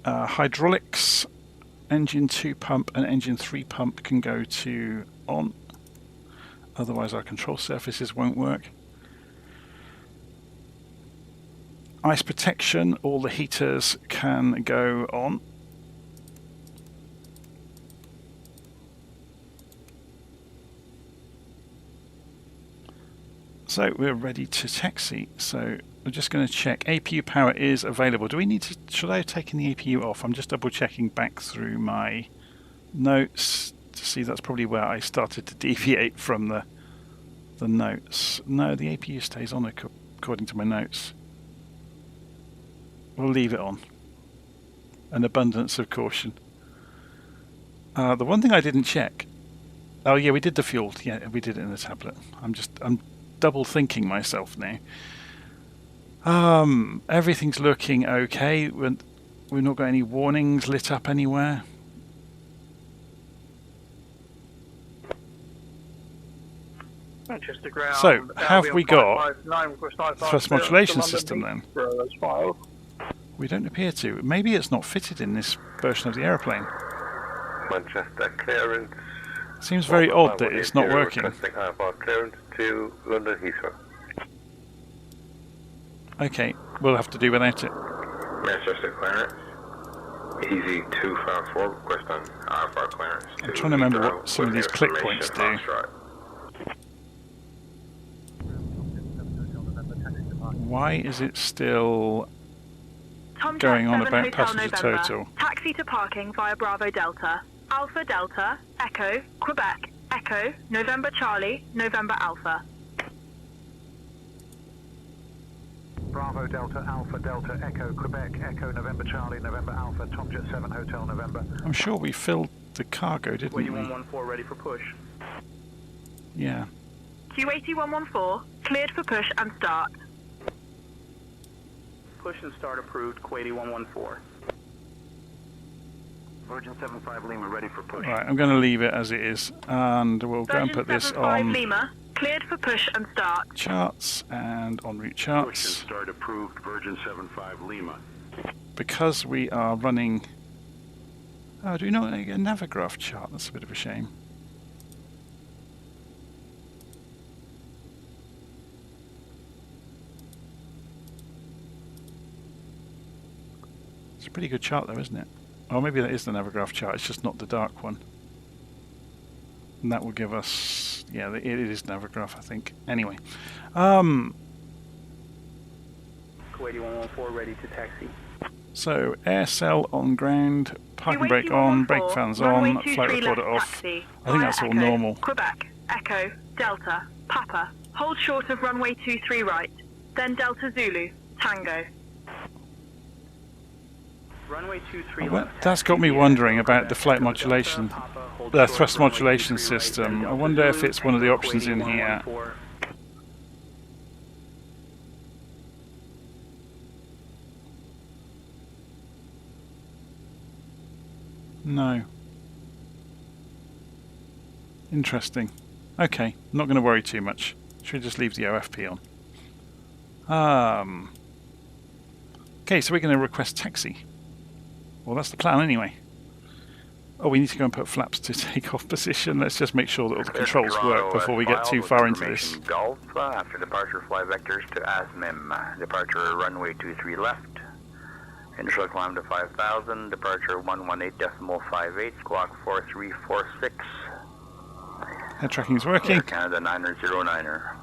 S1: Hydraulics, engine 2 pump and engine 3 pump can go to on. Otherwise our control surfaces won't work. Ice protection, all the heaters can go on. So we're ready to taxi. So we're just going to check APU power is available. Do we need to, should I have taken the APU off? I'm just double checking back through my notes to see that's probably where I started to deviate from the notes. No, the APU stays on according to my notes. We'll leave it on. An abundance of caution. The one thing I didn't check. Oh yeah, we did the fuel. Yeah, we did it in the tablet. I'm double thinking myself now. Everything's looking okay. We've not got any warnings lit up anywhere.
S7: Manchester ground.
S1: So, have we got
S7: the
S1: thrust modulation system then? We don't appear to. Maybe it's not fitted in this version of the airplane.
S5: Manchester clearance.
S1: Seems very odd that it's not working.
S5: Requesting IFR clearance to London Heathrow.
S1: Okay, we'll have to do without it.
S4: Manchester clearance. Easy 254 requesting IFR clearance.
S1: I'm trying to remember what some of these click points do. Why is it still
S3: Tom
S1: going on
S3: 7
S1: about
S3: Hotel
S1: passenger
S3: November.
S1: total?
S3: Taxi to parking via Bravo Delta. Alpha Delta, Echo, Quebec, Echo, November Charlie, November Alpha.
S7: Bravo Delta, Alpha Delta, Echo, Quebec, Echo, November Charlie, November Alpha, Tomjet 7 Hotel November.
S1: I'm sure we filled the cargo, didn't we?
S7: QAT114 ready for push.
S1: Yeah.
S3: QAT114, cleared for push and start.
S7: Push and start approved, QAT114. Virgin 75 Lima ready for push.
S1: Right, I'm going to leave it as it is, and we'll go and
S3: Virgin
S1: put this
S3: 75
S1: on
S3: Lima, Cleared for push and start.
S1: Charts and en route
S4: Push
S1: charts.
S4: and start approved, Virgin 75 Lima.
S1: Because we are running... Oh, do we not get a Navigraph chart? That's a bit of a shame. It's a pretty good chart though, isn't it? Oh, maybe that is the Navigraph chart, it's just not the dark one. And that will give us... Yeah, it is Navigraph, I think. Anyway.
S6: Kuwaiti 114 ready to taxi.
S1: So, air cell on ground, parking brake on, brake fans on, flight recorder off. I think that's all normal.
S3: Quebec, Echo, Delta, Papa. Hold short of runway 23 right. Then Delta Zulu, Tango.
S6: Runway 23
S1: Well,
S6: left.
S1: that's got me wondering about the flight modulation, the thrust modulation system. I wonder if it's one of the options in here. No. Interesting. Okay, I'm not going to worry too much. Should we just leave the OFP on? Okay, so we're going to request taxi. Well, that's the plan anyway. Oh, we need to go and put flaps to takeoff position. Let's just make sure that all the controls work before we get too far into this.
S5: Golf, after departure, fly vectors to ASMIM. Departure runway 23 left. Initial climb to 5,000. Departure 118.58. Squawk 4346.
S1: Air tracking is working.
S5: Air Canada 909er.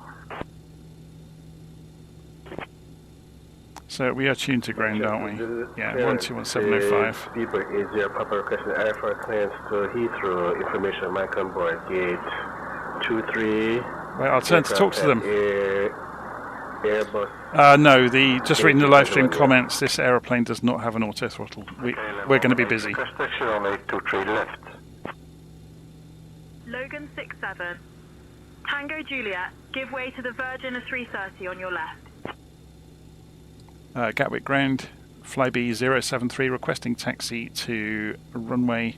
S1: So we are tuned to ground, aren't we? Yeah, 121705.
S9: Speedbird is your Papa requesting air for clearance to Heathrow. Information on Mike on board gate 23.
S1: Right, I'll turn to talk to them.
S9: Airbus.
S1: No, just reading the live stream comments, this aeroplane does not have an auto throttle. We're going to be busy.
S9: Only 23 left.
S3: Logan 67. Tango Juliet, give way to the Virgin of 330 on your left.
S1: Gatwick ground, flybe 073 requesting taxi to runway.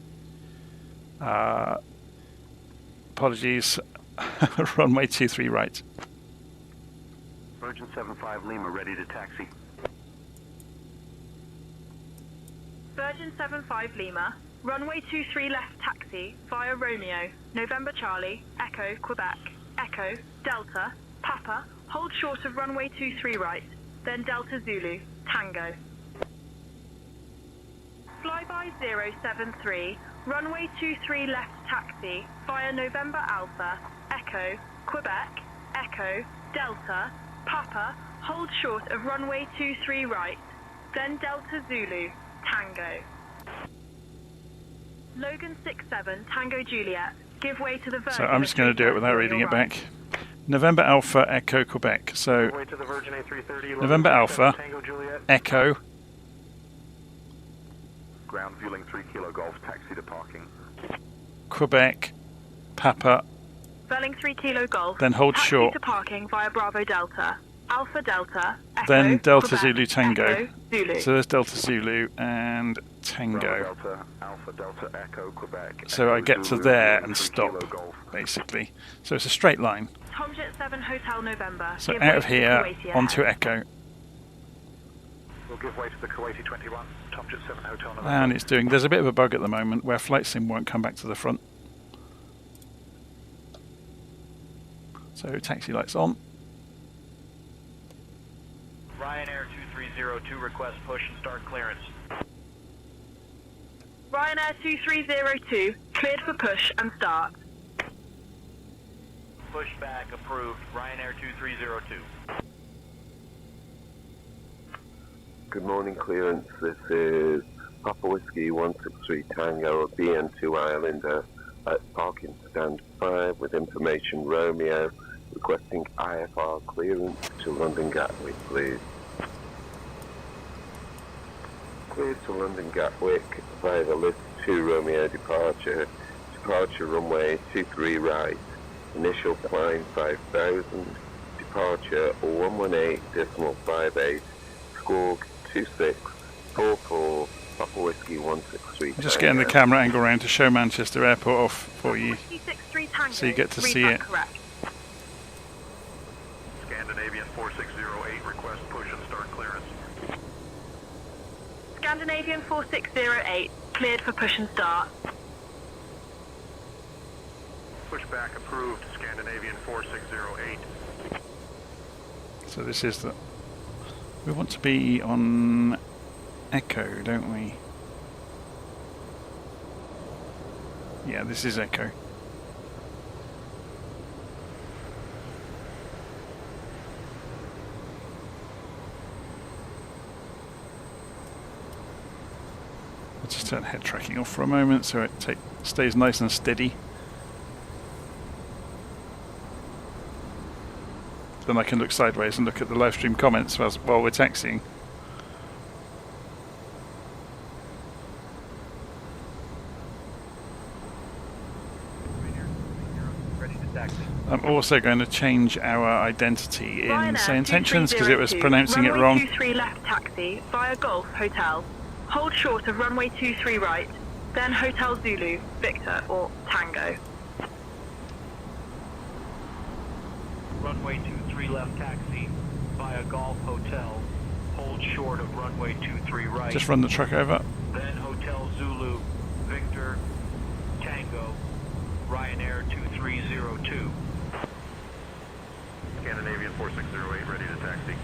S1: Apologies, runway 23 right.
S4: Virgin 75 Lima ready to taxi.
S3: Virgin 75 Lima, runway 23 left taxi via Romeo, November Charlie, Echo, Quebec, Echo, Delta, Papa, hold short of runway 23 right, then Delta Zulu, Tango. Flyby 073, runway 23 left taxi via November Alpha, Echo, Quebec, Echo, Delta, Papa, hold short of runway 23 right, then Delta Zulu, Tango. Logan 67, Tango Juliet, give way to the Virgin.
S1: So I'm just going to do it without reading it back. November Alpha, Echo, Quebec. So November Alpha, Echo.
S4: Ground fueling 3 Kilo Golf, taxi to parking.
S1: Quebec, Papa.
S3: Velling 3 Kilo Golf.
S1: Then hold
S3: taxi
S1: short.
S3: to parking via Bravo Delta. Alpha Delta, Echo,
S1: Then Delta
S3: Quebec,
S1: Zulu Tango.
S3: Echo, Zulu.
S1: So there's Delta Zulu and Tango.
S4: Delta, Alpha Delta, Echo, Quebec.
S1: So I get to there and stop, basically. So it's a straight line.
S3: Tomjet 7 Hotel November.
S1: So
S3: give
S1: out
S3: way
S1: of
S3: to
S1: here
S3: Kuwaiti
S1: onto
S3: ahead.
S1: Echo.
S7: We'll give way to the Kuwaiti 21, Tomjet 7 Hotel November.
S1: And it's doing, there's a bit of a bug at the moment where flight sim won't come back to the front. So taxi lights on.
S10: Ryanair 2302 request push and start clearance.
S3: Ryanair 2302, cleared for push and start.
S10: Pushback approved. Ryanair 2302.
S9: Good morning, clearance. This is Papa Whiskey 163 Tango of BN2 Islander at parking stand 5 with information Romeo requesting IFR clearance to London Gatwick, please. Cleared to London Gatwick via the list 2 Romeo departure. Departure runway 23 right. Initial climb 5,000. Departure 118.58. Squawk 2644. Papa Whiskey 163.
S1: I'm just getting the camera angle around to show Manchester Airport off for you,
S3: 63 Tango,
S1: so you get to see
S3: read
S1: it.
S3: that correct.
S11: Scandinavian 4608, request push and start clearance.
S3: Scandinavian 4608, cleared for push and start.
S11: Pushback approved, Scandinavian 4608.
S1: So this is the... We want to be on Echo, don't we? Yeah, this is Echo. I'll just turn head tracking off for a moment so it stays nice and steady. Then I can look sideways and look at the live stream comments while we're taxiing. I'm also going to change our identity in Say Intentions because it was pronouncing it wrong.
S3: Runway 23 left taxi via Golf Hotel. Hold short of runway 23 right, then Hotel Zulu, Victor or Tango.
S10: Runway 23 left taxi via Golf Hotel. Hold short of runway 23 right.
S1: Just run the truck over.
S10: Then Hotel Zulu, Victor, Tango, Ryanair 2302.
S11: Scandinavian 4608, ready to taxi.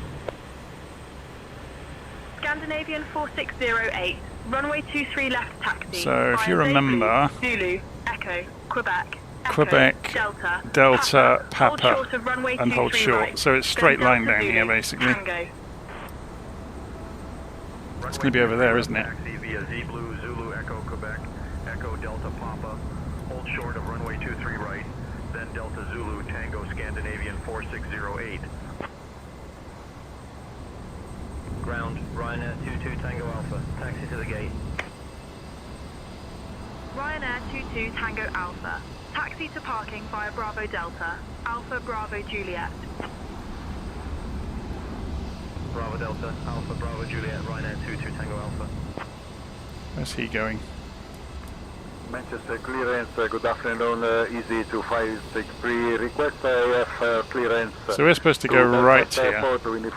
S3: Scandinavian 4608, runway 23 left taxi.
S1: So if
S3: via
S1: you remember,
S3: Zulu, Echo, Quebec,
S1: Quebec, Delta, Papa, and hold short. So it's straight line down here, basically. It's going to be over there, isn't it?
S11: Taxi via Z Blue, Zulu, Echo, Quebec, Echo, Delta, Papa. Hold short of runway 23 right, then Delta Zulu, Tango, Scandinavian 4608.
S10: Ground, Ryanair 22 Tango Alpha. Taxi to the gate.
S3: Ryanair 22 Tango Alpha. Taxi to parking via Bravo Delta, Alpha Bravo Juliet.
S10: Bravo Delta, Alpha Bravo Juliet, Ryanair 22 Tango Alpha.
S1: Where's he going?
S12: Manchester clearance, good afternoon, easy 2563, request AF clearance.
S1: So we're supposed to go right here, through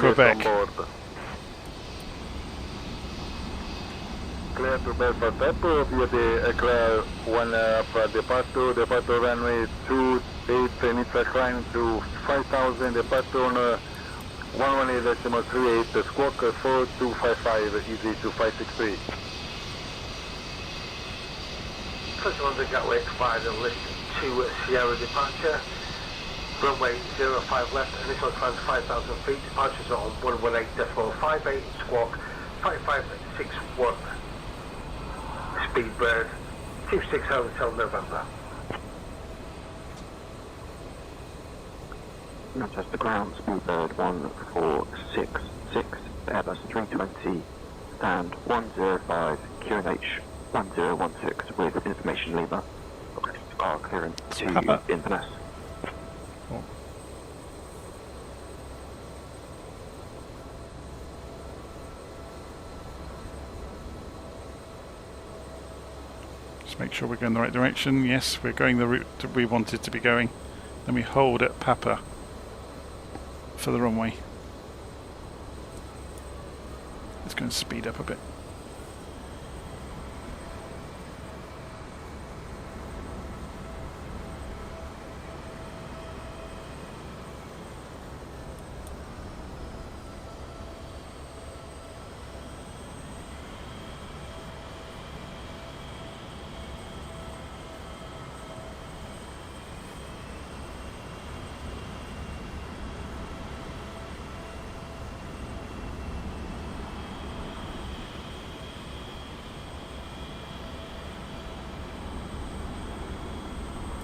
S1: Quebec.
S12: Clear to Belfast Airport via the Eclair 1 departure runway 28, initial climb to 5000, departure on 118.38, squawk 4255, easy 2563.
S8: First London Gatwick, via the list 2 Sierra departure. Runway 05 left, initial climb to 5,000 feet, departures on 118.58, squawk 5561. Speedbird 26 Hotel November.
S13: Manchester ground, Speedbird 1466, Airbus 320, stand 105, QNH 1016 with information lever. Our clearance to Inverness.
S1: Cool. Just make sure we're going the right direction. Yes, we're going the route that we wanted to be going. Then we hold at Papa for the runway. It's going to speed up a bit.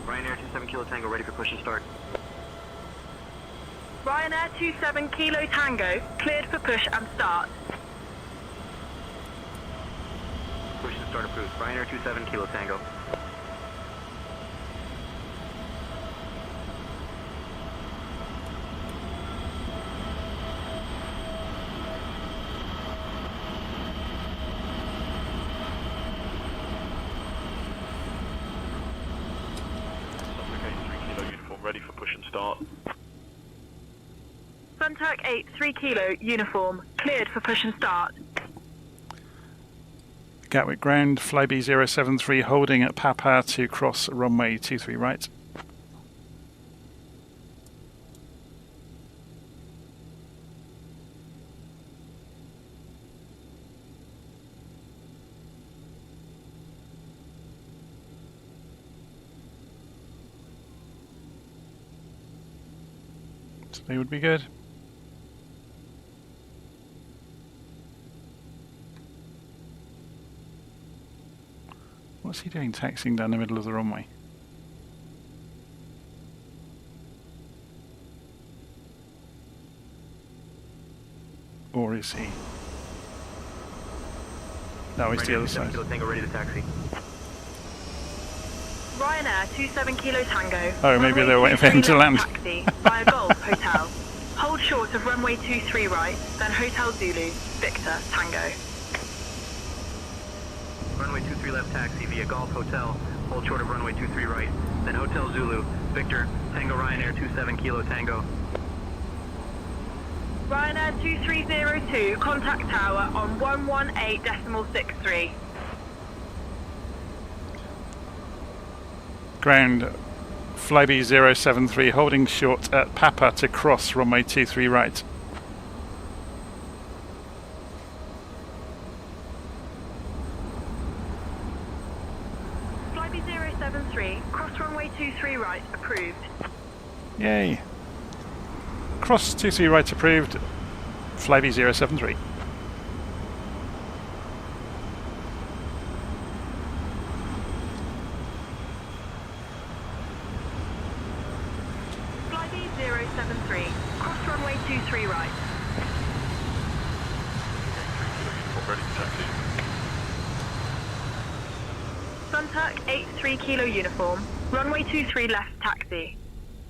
S10: Ryanair 27 Kilo Tango, ready for push and start.
S3: Ryanair 27 Kilo Tango, cleared for push and start.
S10: Push and start approved. Ryanair 27 Kilo Tango.
S11: Ready for push and start.
S3: Sunturk 8 3 kilo uniform, cleared for push and start.
S1: Gatwick ground, flyby 073 holding at Papa to cross runway 23 right. So they would be good. What's he doing taxiing down the middle of the runway? Or is he? No, he's the other side.
S10: Tango ready to taxi.
S3: Ryanair 27 Kilo Tango.
S1: Oh, maybe they were waiting for him to land.
S3: Taxi via Golf Hotel. Hold short of runway 23 right, then Hotel Zulu, Victor, Tango.
S10: Runway 23 left taxi via Golf Hotel. Hold short of runway 23 right, then Hotel Zulu, Victor, Tango Ryanair 27 Kilo Tango.
S3: Ryanair 2302, contact tower on 118.63.
S1: Ground, flyby 073 holding short at Papa to cross runway 23 right.
S3: Flyby 073, cross runway 23 right, approved.
S1: Yay. Cross 23 right approved, flyby 073.
S3: Flyby 073, cross runway 23 right. Sunturk 8 3 kilo uniform, runway 23 left taxi.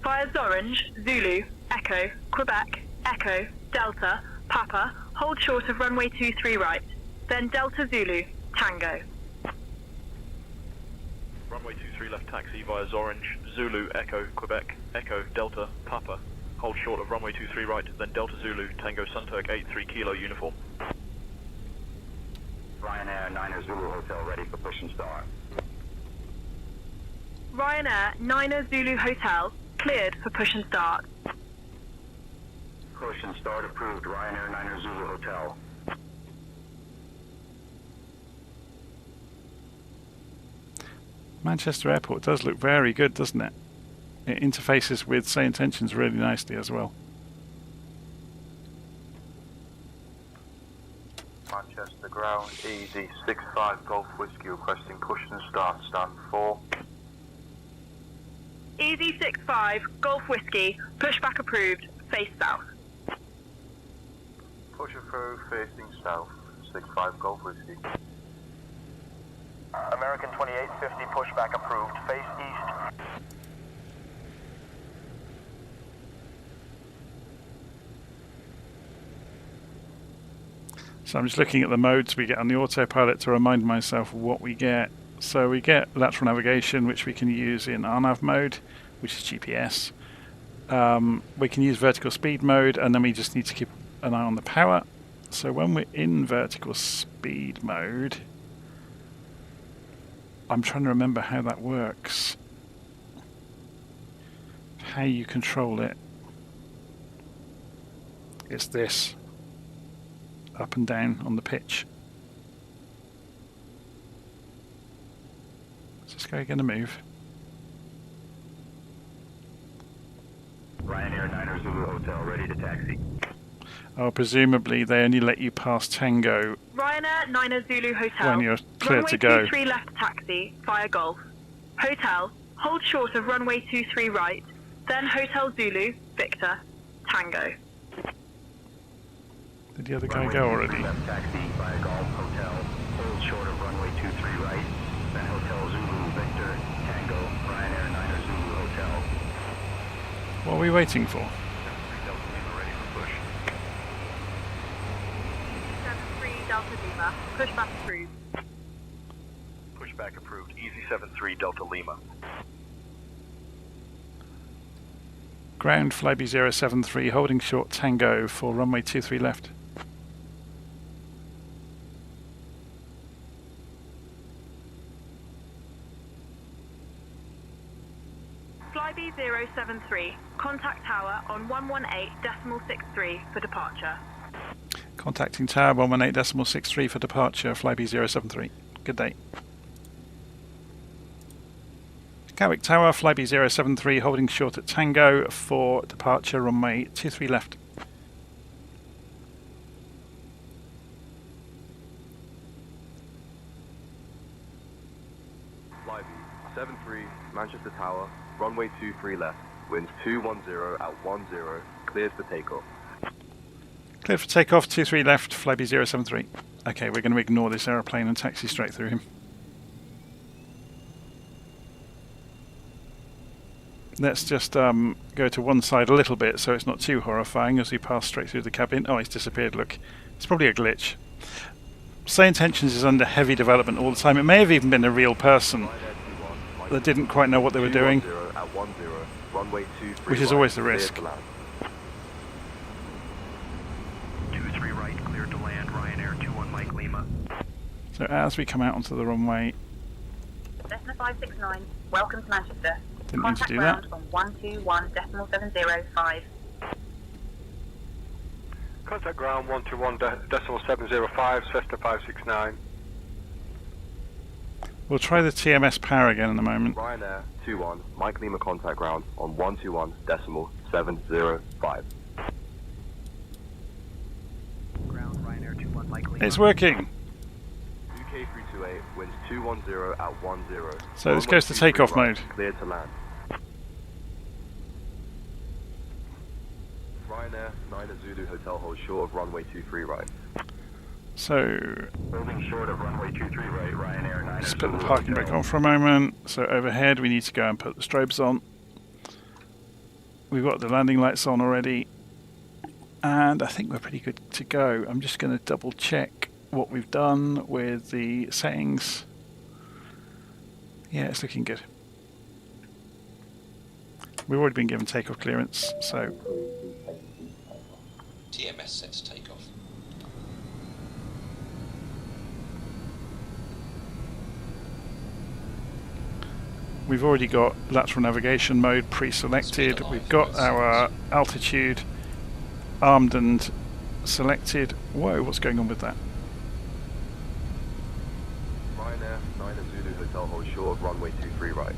S3: Via Orange, Zulu, Echo, Quebec, Echo, Delta, Papa, hold short of runway 23 right, then Delta Zulu, Tango.
S11: Runway 23 left taxi via Orange, Zulu, Echo, Quebec, Echo, Delta, Papa. Hold short of runway 23 right, then Delta Zulu, Tango Sunturk 8 3 kilo uniform.
S14: Ryanair 9 Zulu Hotel ready for push and start.
S3: Ryanair 9 Zulu Hotel, cleared for push and start.
S14: Push and start approved, Ryanair 9 Zulu Hotel.
S1: Manchester Airport does look very good, doesn't it? It interfaces with Say Intentions really nicely as well.
S15: Manchester ground, easy 65 Golf Whiskey requesting push and start, stand 4.
S3: Easy 65, Golf Whiskey, pushback approved, face south.
S15: Pushing through, facing south, 65 Golf Whiskey.
S10: American 2850 pushback approved, face east.
S1: So I'm just looking at the modes we get on the autopilot to remind myself what we get. So we get lateral navigation, which we can use in RNAV mode, which is GPS. We can use vertical speed mode, and then we just need to keep an eye on the power. So when we're in vertical speed mode, I'm trying to remember how that works. How you control it. It's this. Up and down on the pitch. Is this guy going to move?
S14: Ryanair 9 Zulu Hotel ready to taxi.
S1: Oh, presumably they only let you pass Tango
S3: Ryanair 9 Zulu Hotel.
S1: when you're clear
S3: runway
S1: to go.
S3: 23 left taxi via Golf. Hotel, hold short of runway 23 right, then Hotel Zulu, Victor, Tango.
S1: Did the other guy go already?
S14: Left taxi via Golf Hotel. Hold short of runway 23 right, then Hotel Zulu, Victor, Tango, Ryanair 9 Zulu Hotel.
S1: What are we waiting for?
S3: 73 Delta Lima, pushback approved.
S11: Pushback approved, easy 73 Delta Lima.
S1: Ground, Flybe 073, holding short Tango for runway 23 left.
S3: Flybe 073, contact tower on 118.63 for departure.
S1: Contacting tower 118.63 for departure, Flybe 073. Good day. Gatwick Tower, Flybe 073, holding short at Tango for departure, runway 23 left.
S16: Flybe 73, Manchester Tower, runway 23 left, winds 210 at 10, cleared for takeoff.
S1: Cleared for takeoff, 23 left, Flybe 073. Okay, we're going to ignore this aeroplane and taxi straight through him. Let's just go to one side a little bit so it's not too horrifying as we pass straight through the cabin. Oh, he's disappeared, look. It's probably a glitch. Say Intentions is under heavy development all the time. It may have even been a real person that didn't quite know what they were doing, which is always the risk.
S10: 23 right, cleared to land, Ryanair 21 Mike Lima.
S1: So as we come out onto the runway...
S17: Cessna 569, welcome to Manchester.
S1: Didn't mean to do that.
S17: On 121.705.
S7: Contact ground 121.705, Cessna 569.
S1: We'll try the TMS power again in a moment.
S16: Ryanair 21, Mike Lima contact ground on 121.705.
S10: Ground, Ryanair 21 Mike Lima.
S1: It's working!
S16: UK 328, winds 210 at 10.
S1: So this goes to takeoff mode.
S16: Cleared to land. Ryanair 9 Zulu Hotel holds short of runway 23 right.
S1: So,
S14: holding short of runway 23 right, Ryanair 9
S1: just put the parking brake on for a moment. So overhead we need to go and put the strobes on. We've got the landing lights on already. And I think we're pretty good to go. I'm just going to double check what we've done with the settings. Yeah, it's looking good. We've already been given takeoff clearance, so...
S18: TMS set to takeoff.
S1: We've already got lateral navigation mode pre-selected. We've got our altitude armed and selected. Whoa, what's going on with that?
S16: Ryanair 9 Zulu Hotel holds short of runway 23 right.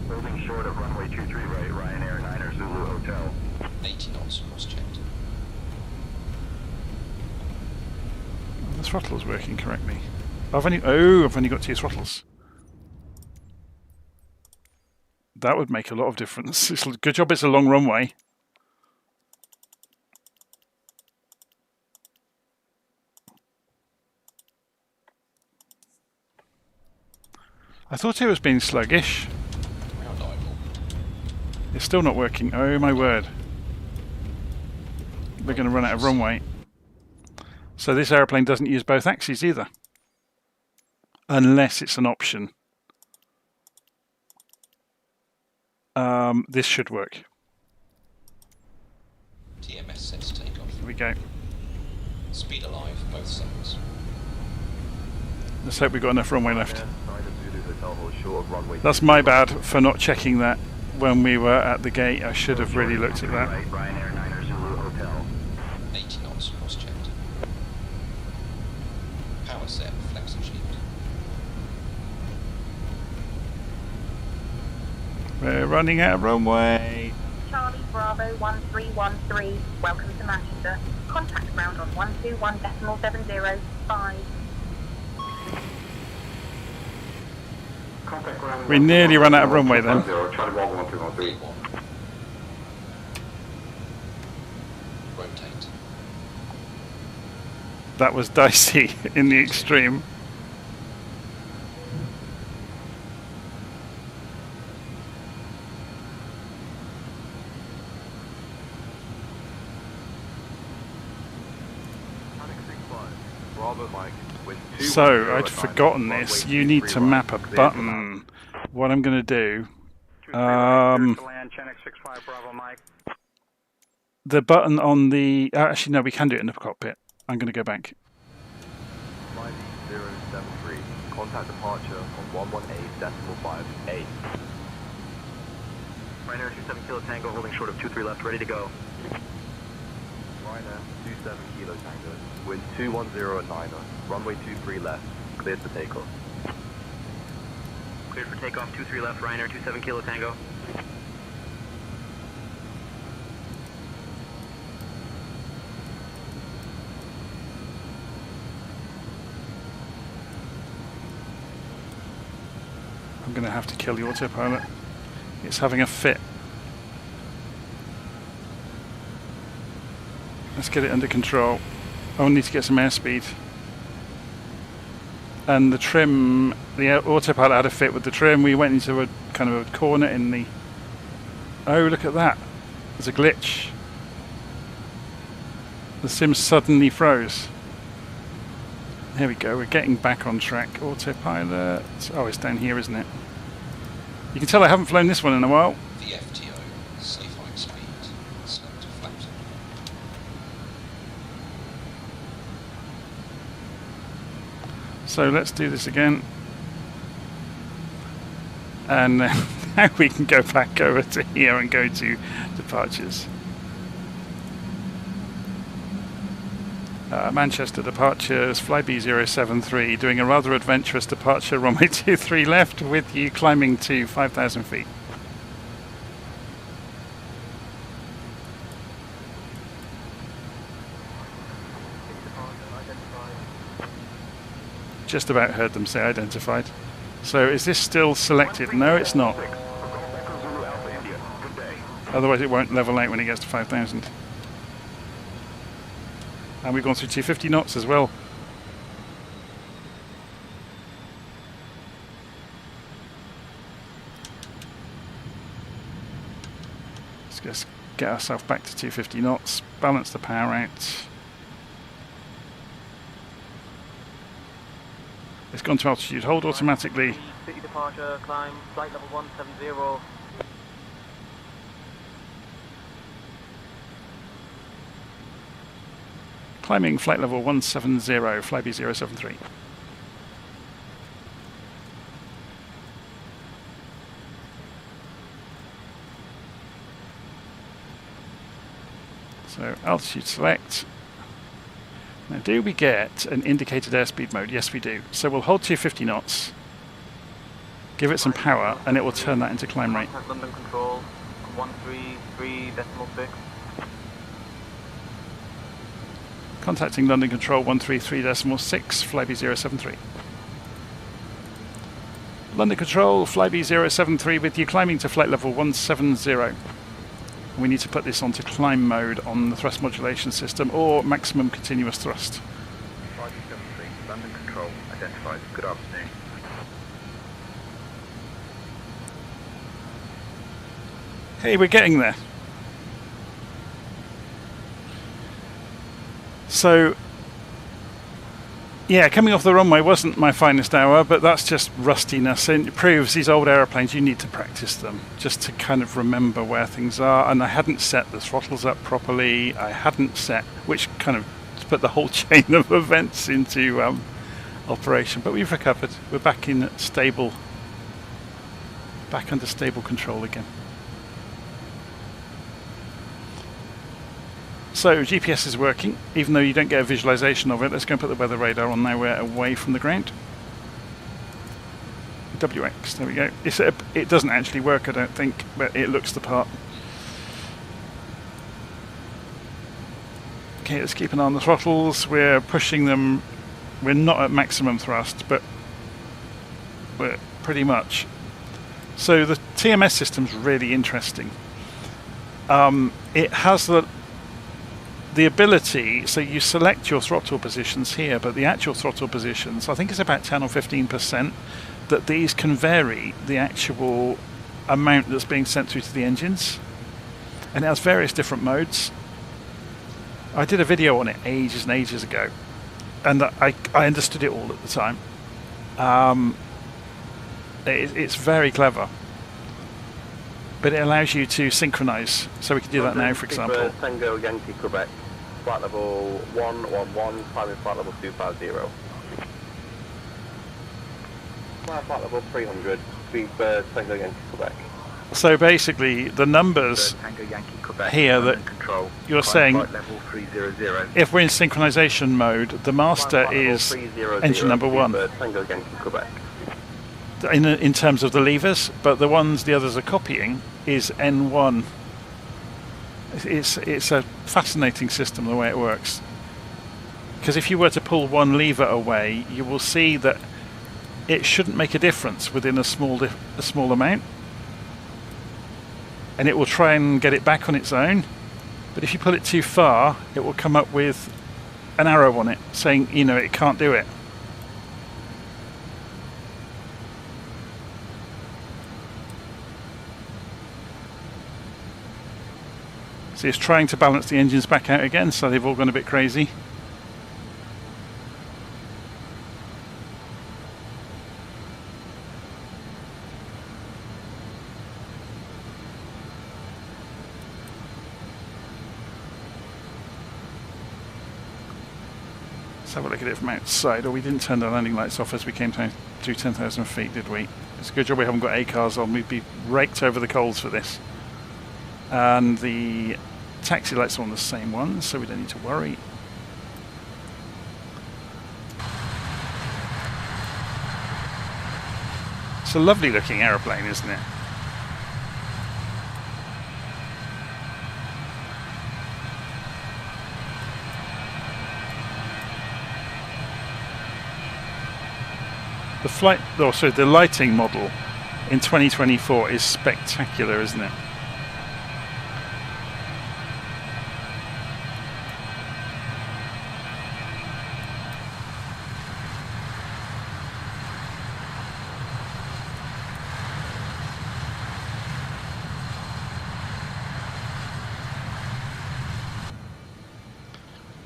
S14: Holding short of runway 23 right, Ryanair 9 Zulu Hotel.
S18: 80 knots, cross-checked.
S1: Oh, the throttle's working correctly. I've only got 2 throttles. That would make a lot of difference. It's a good job it's a long runway. I thought it was being sluggish. It's still not working. Oh my word. We're going to run out of runway. So this aeroplane doesn't use both axes either. Unless it's an option. This should work.
S18: TMS set to takeoff.
S1: Here we go.
S18: Speed alive, both sides.
S1: Let's hope we've got enough runway left. That's my bad for not checking that when we were at the gate. I should have really looked at that.
S14: Ryanair 9 Zulu Hotel.
S18: 80 knots, cross-checked. Power set, flex achieved.
S1: We're running out of runway.
S17: Charlie Bravo 1313, welcome to Manchester. Contact ground on 121.705.
S1: We nearly ran out of runway then.
S18: Rotate.
S1: That was dicey in the extreme. So, I'd forgotten this. You need to map a button. What I'm going to do The button on the... actually, no, we can do it in the cockpit. I'm going to go back.
S16: Flight 073, contact departure on 118.58.
S6: Ryanair 27 Kilo Tango, holding short of 23 left, ready to go.
S16: Ryanair 27 Kilo Tango, wind 210 at 9er, runway 23 left, cleared for takeoff.
S6: Cleared for takeoff, 23 left, Ryanair 27 Kilo Tango.
S1: I'm going to have to kill the autopilot. It's having a fit. Let's get it under control. I need to get some airspeed. And the trim, the autopilot had a fit with the trim. We went into a kind of a corner in the... Oh, look at that. There's a glitch. The sim suddenly froze. Here we go, we're getting back on track. Autopilot. Oh, it's down here, isn't it? You can tell I haven't flown this one in a while.
S18: The FTO, safe flight speed, select flaps.
S1: So let's do this again. And now we can go back over to here and go to departures. Manchester departures, flyBAe 073, doing a rather adventurous departure, runway 23 left, with you climbing to 5,000 feet. Just about heard them say identified. So is this still selected? No, it's not. Otherwise it won't level out when it gets to 5,000. And we've gone through 250 knots as well. Let's just get ourselves back to 250 knots, balance the power out. It's gone to altitude, hold automatically.
S6: City departure, climb, flight level 170.
S1: Climbing flight level 170, flyBAe 073. So altitude select. Now do we get an indicated airspeed mode? Yes we do. So we'll hold 250 knots, give it some power, and it will turn that into climb rate.
S6: London control, 133.6.
S1: Contacting London Control 133.6, flyBAe 073. London Control, flyBAe 073 with you climbing to flight level 170. We need to put this onto climb mode on the thrust modulation system or maximum continuous thrust.
S11: Flight 73, London Control, identified. Good afternoon.
S1: Hey, we're getting there. So, yeah, coming off the runway wasn't my finest hour, but that's just rustiness. And it proves these old aeroplanes, you need to practice them just to kind of remember where things are. And I hadn't set the throttles up properly. I hadn't set, which kind of put the whole chain of events into operation. But we've recovered. We're back in stable, back under stable control again. So GPS is working, even though you don't get a visualization of it. Let's go and put the weather radar on now. We're away from the ground. WX, there we go. It doesn't actually work, I don't think, but it looks the part. Okay, let's keep an eye on the throttles. We're pushing them. We're not at maximum thrust, but we're pretty much. So the TMS system's really interesting. It has the ability, so you select your throttle positions here, but the actual throttle positions, I think it's about 10 or 15%, that these can vary the actual amount that's being sent through to the engines. And it has various different modes. I did a video on it ages and ages ago, and I understood it all at the time. It's very clever. but it allows you to synchronize. So we can do that now, for example.
S12: Tango Yankee Quebec, flight level 111, climbing flight level 250. Flight level 300, speed for Tango Yankee Quebec.
S1: So basically, the numbers here that you're saying, if we're in synchronization mode, the master is engine number 1 in terms of the levers, but the others are copying is N1. It's a fascinating system the way it works, because if you were to pull one lever away, you will see that it shouldn't make a difference within a small amount, and it will try and get it back on its own. But if you pull it too far, it will come up with an arrow on it saying, you know, it can't do it. So it's trying to balance the engines back out again, so they've all gone a bit crazy. Let's have a look at it from outside. Oh, we didn't turn the landing lights off as we came down to 10,000 feet, did we? It's a good job we haven't got A-cars on. We'd be raked over the coals for this. And the taxi lights are on the same one, so we don't need to worry. It's a lovely looking aeroplane, isn't it? The lighting model in 2024 is spectacular, isn't it?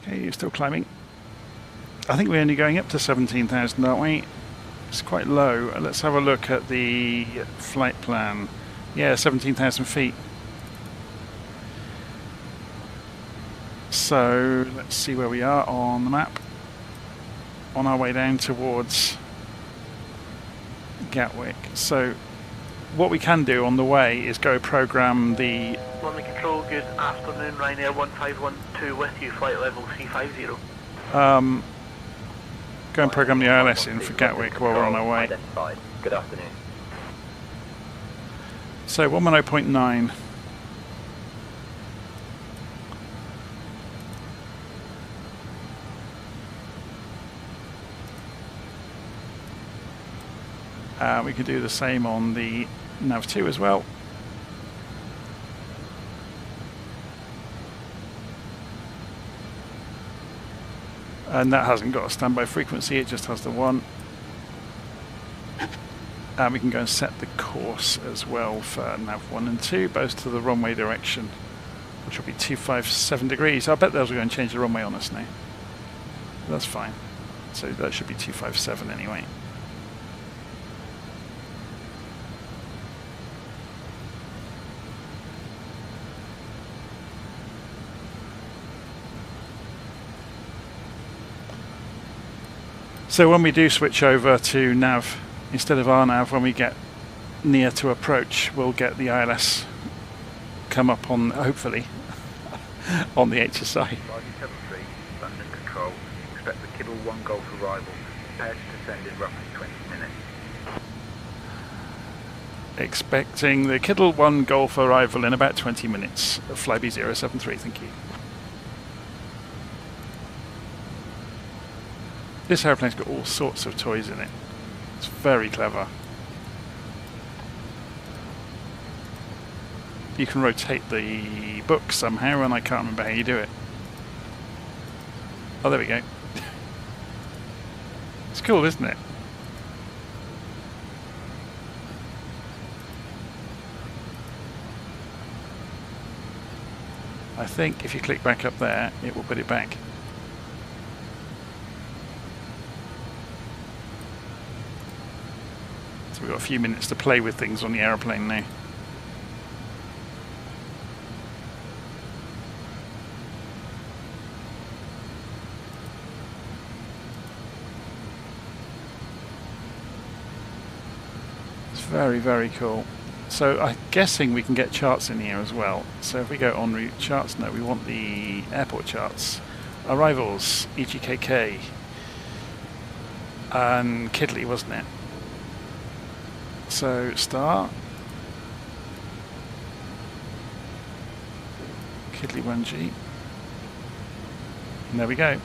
S1: Okay, you're still climbing. I think we're only going up to 17,000, aren't we? It's quite low. Let's have a look at the flight plan. Yeah, 17,000 feet. So let's see where we are on the map. On our way down towards Gatwick. So what we can do on the way is go program the...
S19: London Control, good afternoon, Ryanair 1512 with you, flight level 350.
S1: Go and program the ILS in for Gatwick while we're on our way.
S20: Good afternoon.
S1: So 110.9. We could do the same on the Nav2 as well. And that hasn't got a standby frequency, it just has the one. And we can go and set the course as well for Nav 1 and 2, both to the runway direction, which will be 257 degrees. I bet those will go and change the runway on us now. That's fine. So that should be 257 anyway. So when we do switch over to nav, instead of RNAV, when we get near to approach, we'll get the ILS come up on, hopefully, on the HSI.
S14: London Control, expect the Kibble 1 Golf arrival, prepared to descend in roughly 20 minutes.
S1: Expecting the Kiddle 1 Golf arrival in about 20 minutes. Flybe 073, thank you. This aeroplane's got all sorts of toys in it. It's very clever. You can rotate the book somehow, and I can't remember how you do it. Oh, there we go. It's cool, isn't it? I think if you click back up there, it will put it back. So we've got a few minutes to play with things on the aeroplane now. Very, very cool. So I'm guessing we can get charts in here as well. So if we go en route charts, no, we want the airport charts. Arrivals, EGKK, and Kidley, wasn't it? So star, Kidley 1G, and there we go.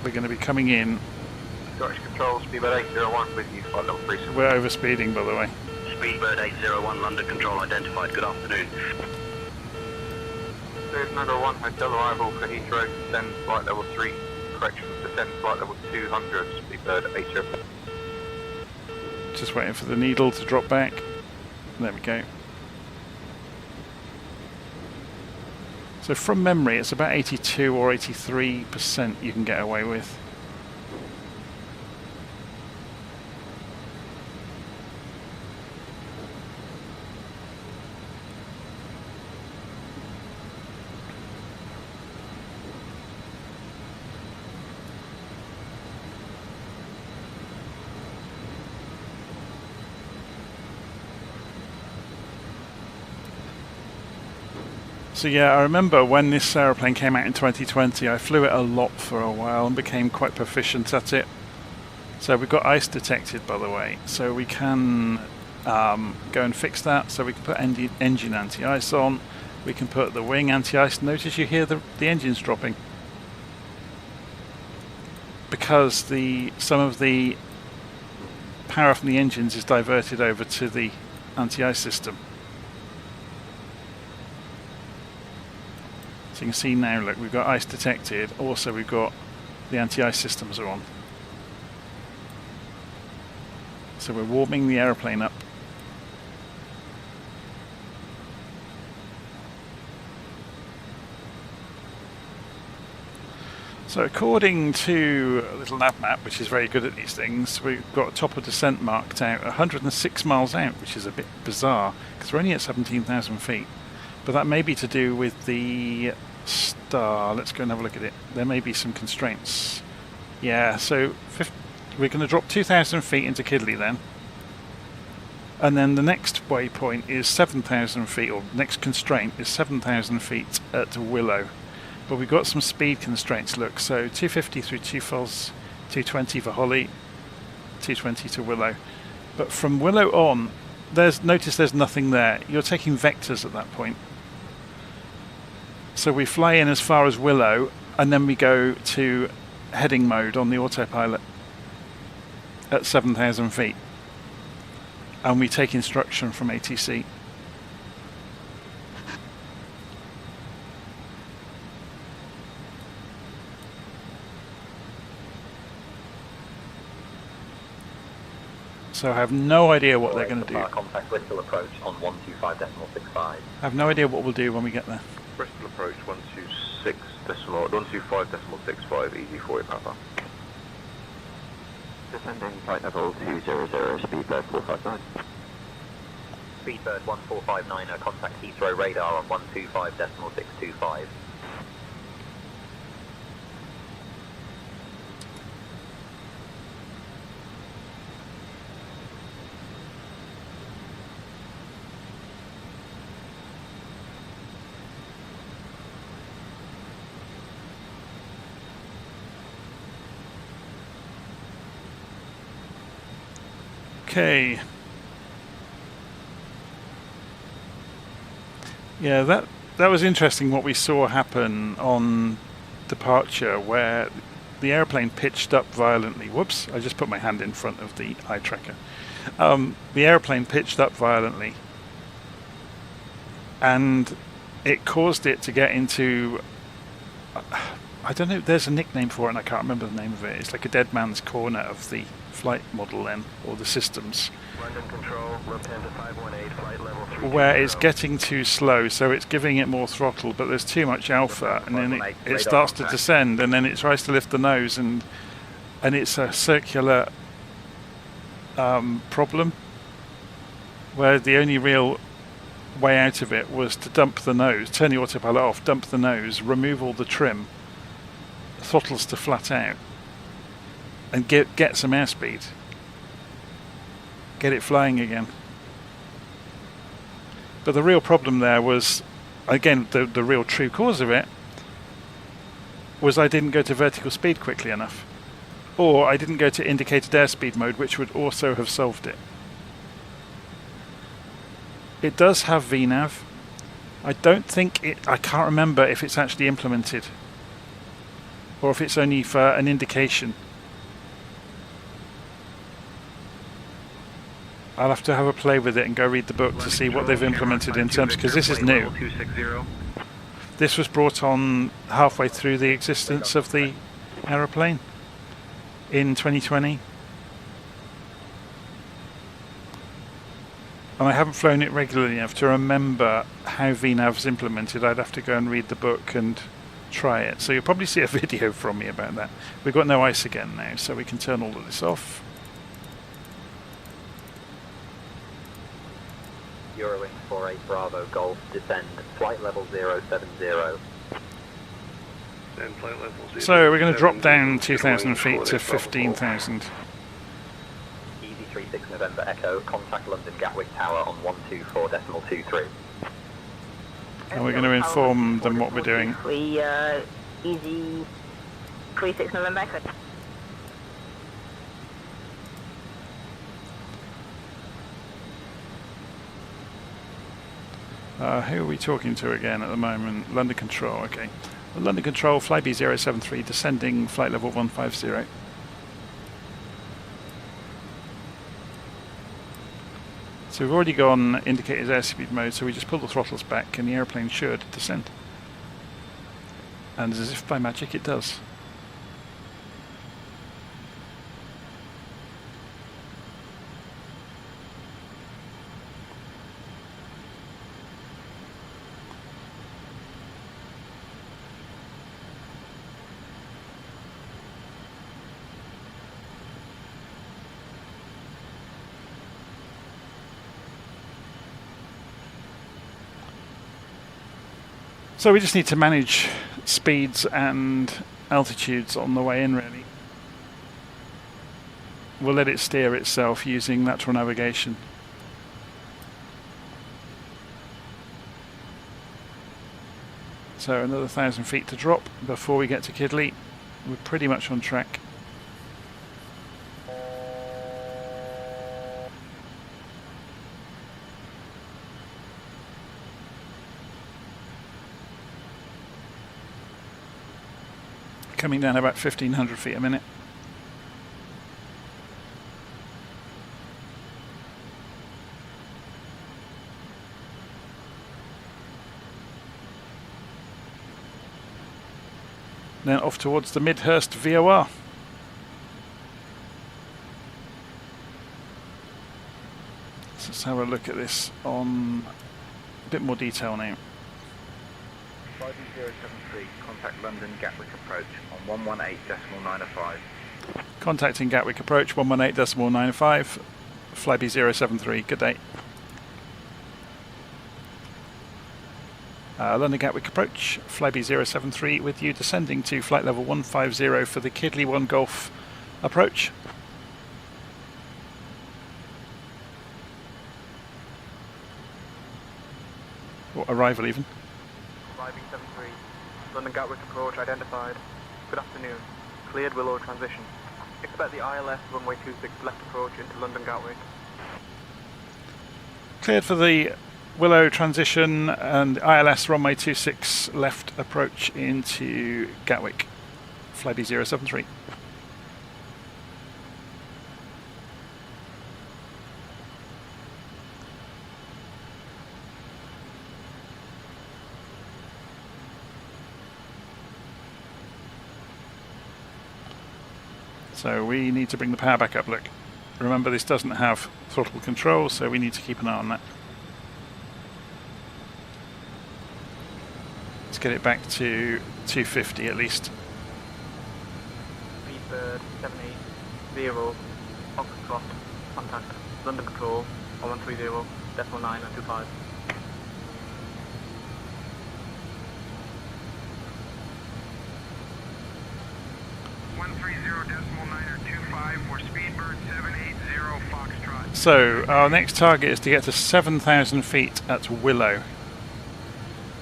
S1: We're going to be coming in.
S15: Scottish Control, Speedbird 801 with you, flight level 3.
S1: We're overspeeding, by the way.
S14: Speedbird 801, London Control identified. Good afternoon.
S15: There's another 1 hotel arrival for Heathrow, descend flight level 3. Correction, descend flight level 200, Speedbird 801.
S1: Just waiting for the needle to drop back. There we go. So from memory, it's about 82 or 83% you can get away with. So yeah, I remember when this aeroplane came out in 2020, I flew it a lot for a while and became quite proficient at it. So we've got ice detected, by the way, so we can go and fix that. So we can put engine anti-ice on, we can put the wing anti-ice. Notice you hear the engines dropping, because some of the power from the engines is diverted over to the anti-ice system. So you can see now, look, we've got ice detected, also we've got the anti-ice systems are on. So we're warming the aeroplane up. So according to LittleNavMap, which is very good at these things, we've got top of descent marked out 106 miles out, which is a bit bizarre because we're only at 17,000 feet. But that may be to do with the star. Let's go and have a look at it. There may be some constraints. Yeah, so we're going to drop 2,000 feet into Kidley then. And then the next waypoint is 7,000 feet, or next constraint is 7,000 feet at Willow. But we've got some speed constraints, look. So 250 through 220 for Holly, 220 to Willow. But from Willow on, notice there's nothing there. You're taking vectors at that point. So we fly in as far as Willow, and then we go to heading mode on the autopilot at 7,000 feet. And we take instruction from ATC. So I have no idea what they're going to do.
S14: Contact Bristol approach on 125.65.
S1: I have no idea what we'll do when we get there.
S15: Bristol approach 125.65, easy for you, Papa.
S13: Descending flight level 200, Speedbird 459.
S14: Speedbird 1459, contact Heathrow radar on 125.625.
S1: Okay. Yeah, that was interesting what we saw happen on departure, where the airplane pitched up violently. Whoops, I just put my hand in front of the eye tracker. The airplane pitched up violently, and it caused it to get into, I don't know, there's a nickname for it and I can't remember the name of it. It's like a dead man's corner of the flight model then, or the systems.
S11: London Control, Lufthansa 518, flight level 3.
S1: Where it's getting too slow, so it's giving it more throttle, but there's too much alpha, and then it starts to descend, and then it tries to lift the nose, and it's a circular problem, where the only real way out of it was to dump the nose, turn the autopilot off, dump the nose, remove all the trim, throttles to flat out, and get some airspeed. Get it flying again. But the real problem there was, again, the real true cause of it was I didn't go to vertical speed quickly enough. Or I didn't go to indicated airspeed mode, which would also have solved it. It does have VNav. I don't think I can't remember if it's actually implemented. Or if it's only for an indication. I'll have to have a play with it and go read the book to see what they've implemented in terms, because this is new. This was brought on halfway through the existence of the aeroplane in 2020. And I haven't flown it regularly enough to remember how VNav's implemented. I'd have to go and read the book and try it. So you'll probably see a video from me about that. We've got no ice again now, so we can turn all of this off.
S14: Eurowing 48 Bravo Golf, descend, flight level 070.
S1: So we're going to drop down 2,000 feet to 15,000.
S14: Easy 36 November Echo, contact London Gatwick Tower on 124.23.
S1: And we're going to inform them what we're doing.
S17: We, easy 36 November Echo.
S1: Who are we talking to again at the moment? London Control, okay. London Control, FlyBAe 073, descending, flight level 150. So we've already gone indicated airspeed mode, so we just pull the throttles back and the airplane should descend. And as if by magic it does. So we just need to manage speeds and altitudes on the way in, really. We'll let it steer itself using lateral navigation. So another 1,000 feet to drop before we get to Kidley. We're pretty much on track. Coming down about 1,500 feet a minute. Then off towards the Midhurst VOR. So let's have a look at this on a bit more detail now.
S15: 5073, contact London Gatwick approach on 118.905.
S1: Contacting Gatwick approach 118.905, FlyBAe 073, good day. London Gatwick approach, FlyBAe 073 with you descending to flight level 150 for the Kidley 1 Golf approach. Or arrival even.
S19: Arriving 73, London Gatwick approach identified. Good afternoon. Cleared Willow transition. Expect the ILS runway 26 left approach into London Gatwick.
S1: Cleared for the Willow transition and ILS runway 26 left approach into Gatwick. FlyBAe 073. So we need to bring the power back up, look. Remember, this doesn't have throttle control, so we need to keep an eye on that. Let's get it back to 250 at least.
S19: Freebird 780, Foxtrot, contact London Control 1130.9 and 25.
S11: .9 or 25 for Speedbird 780 Foxtrot.
S1: So our next target is to get to 7,000 feet at Willow,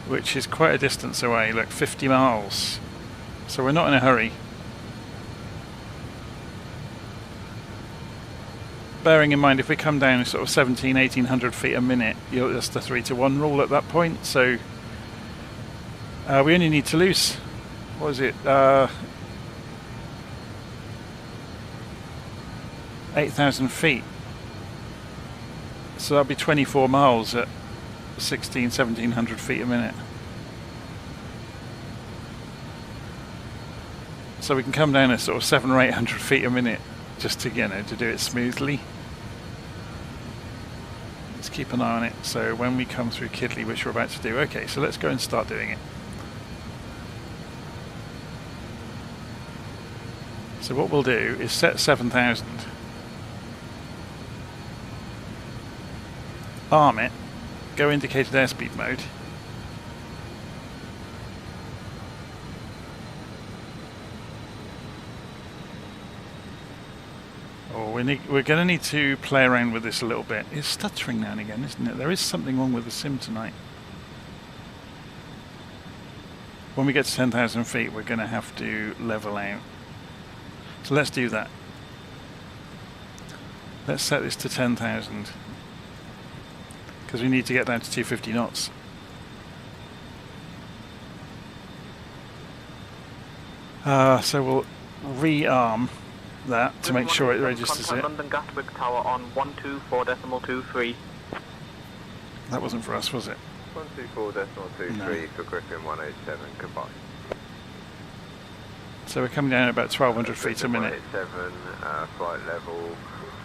S1: which is quite a distance away, look, 50 miles. So we're not in a hurry. Bearing in mind if we come down sort of 1,800 feet a minute, that's the 3-to-1 rule at that point, so we only need to lose, what is it, 8,000 feet. So that'll be 24 miles at 1,700 feet a minute. So we can come down at sort of 700 or 800 feet a minute just to, you know, to do it smoothly. Let's keep an eye on it. So when we come through Kidley, which we're about to do, okay, so let's go and start doing it. So what we'll do is set 7,000. Arm it, go indicated airspeed mode, we're going to need to play around with this a little bit. It's stuttering now and again, isn't it? There is something wrong with the sim tonight. When we get to 10,000 feet we're going to have to level out. So let's do that. Let's set this to 10,000. Because we need to get down to 250 knots. So we'll rearm that to make sure it registers it.
S19: London Gatwick Tower on 124.23.
S1: That wasn't for us, was it?
S5: 124.23
S1: No.
S5: for Griffin 187, goodbye.
S1: So we're coming down at about 1,200 feet a minute.
S5: 187, flight level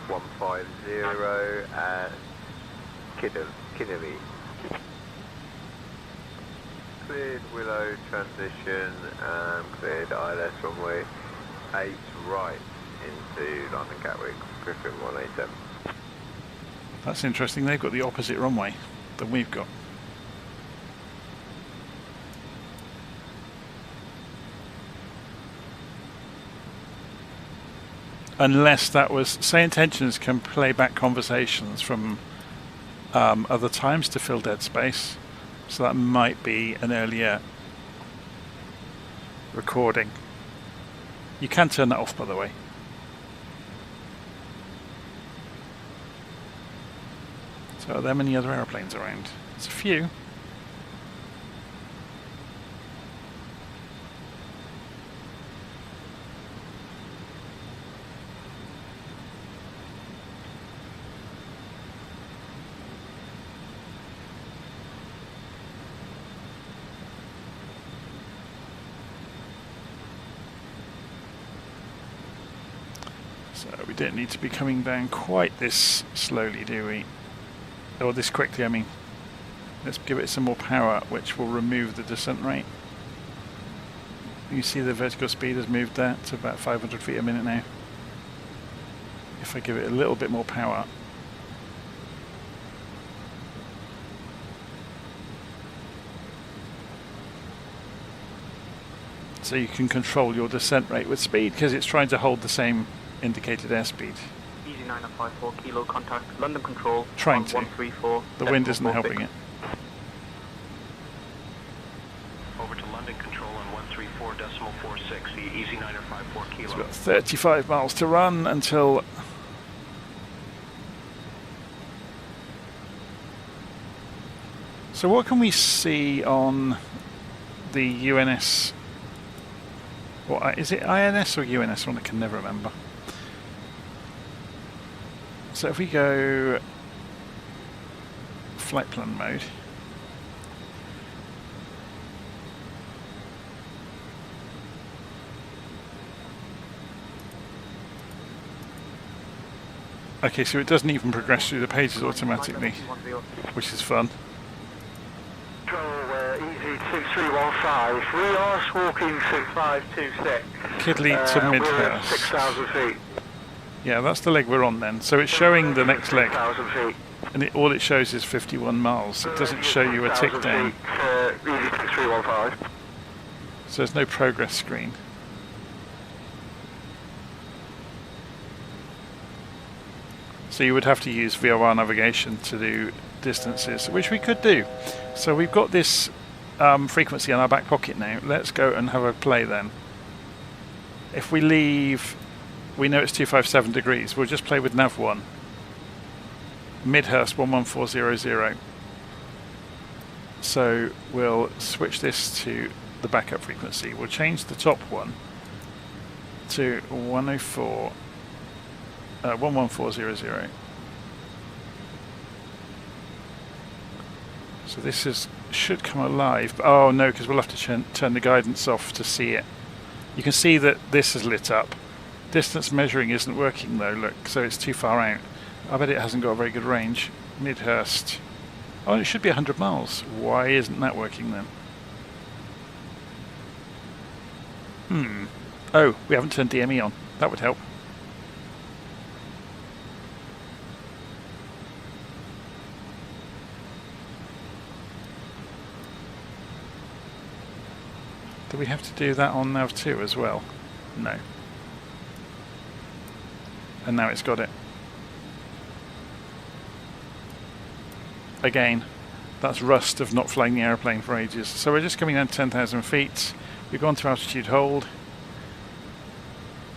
S5: 150 at Kidderley. Cleared Willow transition, cleared ILS runway 8 right into London Gatwick, Griffin 187.
S1: That's interesting, they've got the opposite runway than we've got. Unless that was, say intentions can play back conversations from other times to fill dead space, so that might be an earlier recording. You can turn that off, by the way. So are there many other aeroplanes around? There's a few. So we don't need to be coming down quite this slowly, do we? Or this quickly, I mean. Let's give it some more power, which will remove the descent rate. You see the vertical speed has moved there to about 500 feet a minute now. If I give it a little bit more power. So you can control your descent rate with speed, because it's trying to hold the same indicated airspeed.
S19: Easy 954 kilo contact London control.
S1: Trying to.
S19: 134.
S1: The wind isn't helping it.
S11: Over to London control on 134.46, the easy 954 kilo.
S1: It's got 35 miles to run until... So what can we see on the UNS? What is it, INS or UNS one? I can never remember. So if we go flight plan mode, okay, so it doesn't even progress through the pages automatically, which is fun.
S8: Easy 2315, we are squawking 6526.
S1: Kidley to mid-house.
S8: 6,000 feet.
S1: Yeah, that's the leg we're on then. So it's showing the next leg.
S8: 6,000 feet.
S1: And all it shows is 51 miles. It doesn't show you a tick down.
S8: Easy 2315.
S1: So there's no progress screen. So you would have to use VOR navigation to do distances, which we could do. So we've got this frequency in our back pocket now. Let's go and have a play then. If we leave, we know it's 257 degrees. We'll just play with nav 1. Midhurst 11400. So we'll switch this to the backup frequency. We'll change the top one to 11400. So this should come alive. But, oh no, because we'll have to turn the guidance off to see it. You can see that this is lit up. Distance measuring isn't working though, look, so it's too far out. I bet it hasn't got a very good range. Midhurst. Oh, it should be 100 miles. Why isn't that working then? Oh, we haven't turned DME on. That would help. Do we have to do that on nav 2 as well? No. And now it's got it. Again, that's rust of not flying the aeroplane for ages. So we're just coming down to 10,000 feet. We've gone to altitude hold.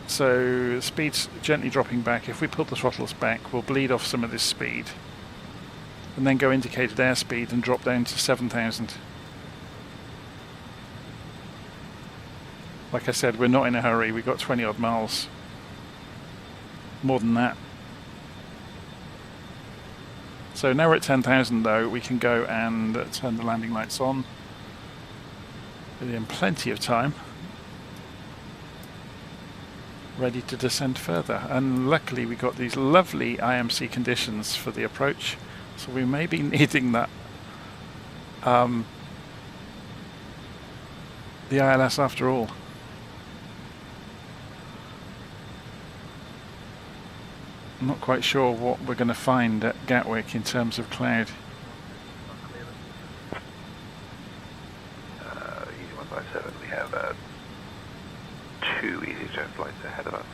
S1: So the speed's gently dropping back. If we pull the throttles back, we'll bleed off some of this speed. And then go indicated airspeed and drop down to 7,000. Like I said, we're not in a hurry. We've got 20 odd miles. More than that. So now we're at 10,000 though, we can go and turn the landing lights on. Within plenty of time. Ready to descend further. And luckily we got these lovely IMC conditions for the approach. So we may be needing that. The ILS after all. I'm not quite sure what we're going to find at Gatwick in terms of cloud.
S4: Easy 157, we have 2 EasyJet flights ahead of us.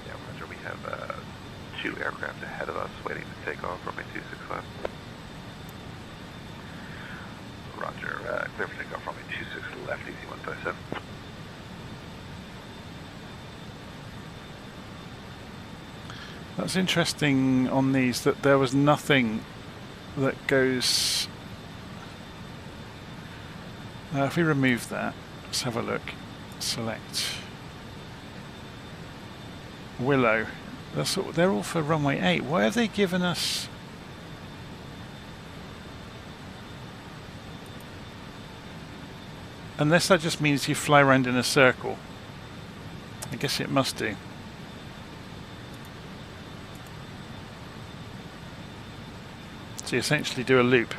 S4: Yeah, Roger, we have 2 aircraft ahead of us waiting to take off runway 26 left. Roger, clear for takeoff runway 26 left, easy 157.
S1: That's interesting on these, that there was nothing that goes... if we remove that, let's have a look. Select Willow. They're all for runway 8. Why have they given us... Unless that just means you fly around in a circle. I guess it must do. So you essentially do a loop.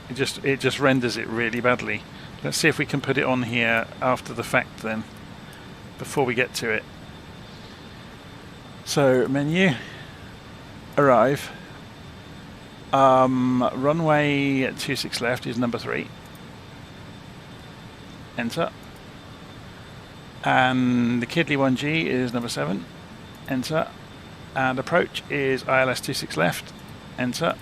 S1: It just renders it really badly. Let's see if we can put it on here after the fact then, before we get to it. So menu, arrive. Runway 26 left is number 3. Enter. And the Kidley 1G is number 7. Enter. And approach is ILS 26 left. Enter.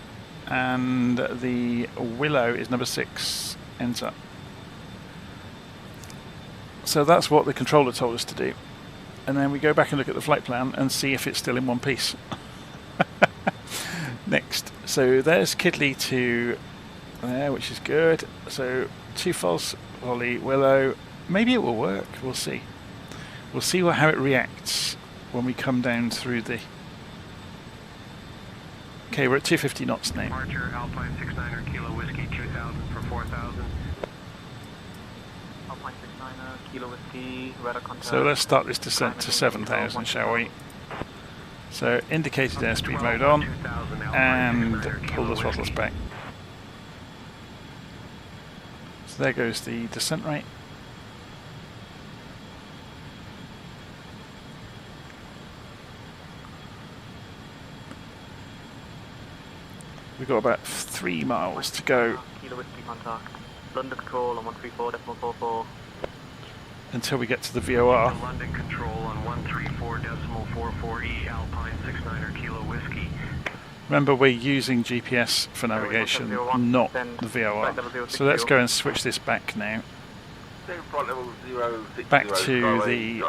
S1: And the Willow is number 6. Enter. So that's what the controller told us to do. And then we go back and look at the flight plan and see if it's still in one piece. Next. So there's Kidley to there, which is good. So 2 false volley Willow. Maybe it will work. We'll see. We'll see how it reacts when we come down through the... Okay, we're at 250 knots now.
S7: Departure, Alpine 69er, Kilo Whiskey 2000 for 4,000.
S19: Alpine 69er, Kilo Whiskey, radar contact.
S1: So let's start this descent to 7,000, shall we? So indicated airspeed mode on, and pull the throttles back. So there goes the descent rate. We've got about 3 miles to go.
S19: Kilo Whiskey contact. London control on 134.44.
S1: until we get to the VOR.
S11: London control on 134.44E Alpine 69er Kilo Whiskey.
S1: Remember, we're using GPS for navigation, not the VOR. So let's go and switch this back now.
S15: Flight level 060,
S1: Back to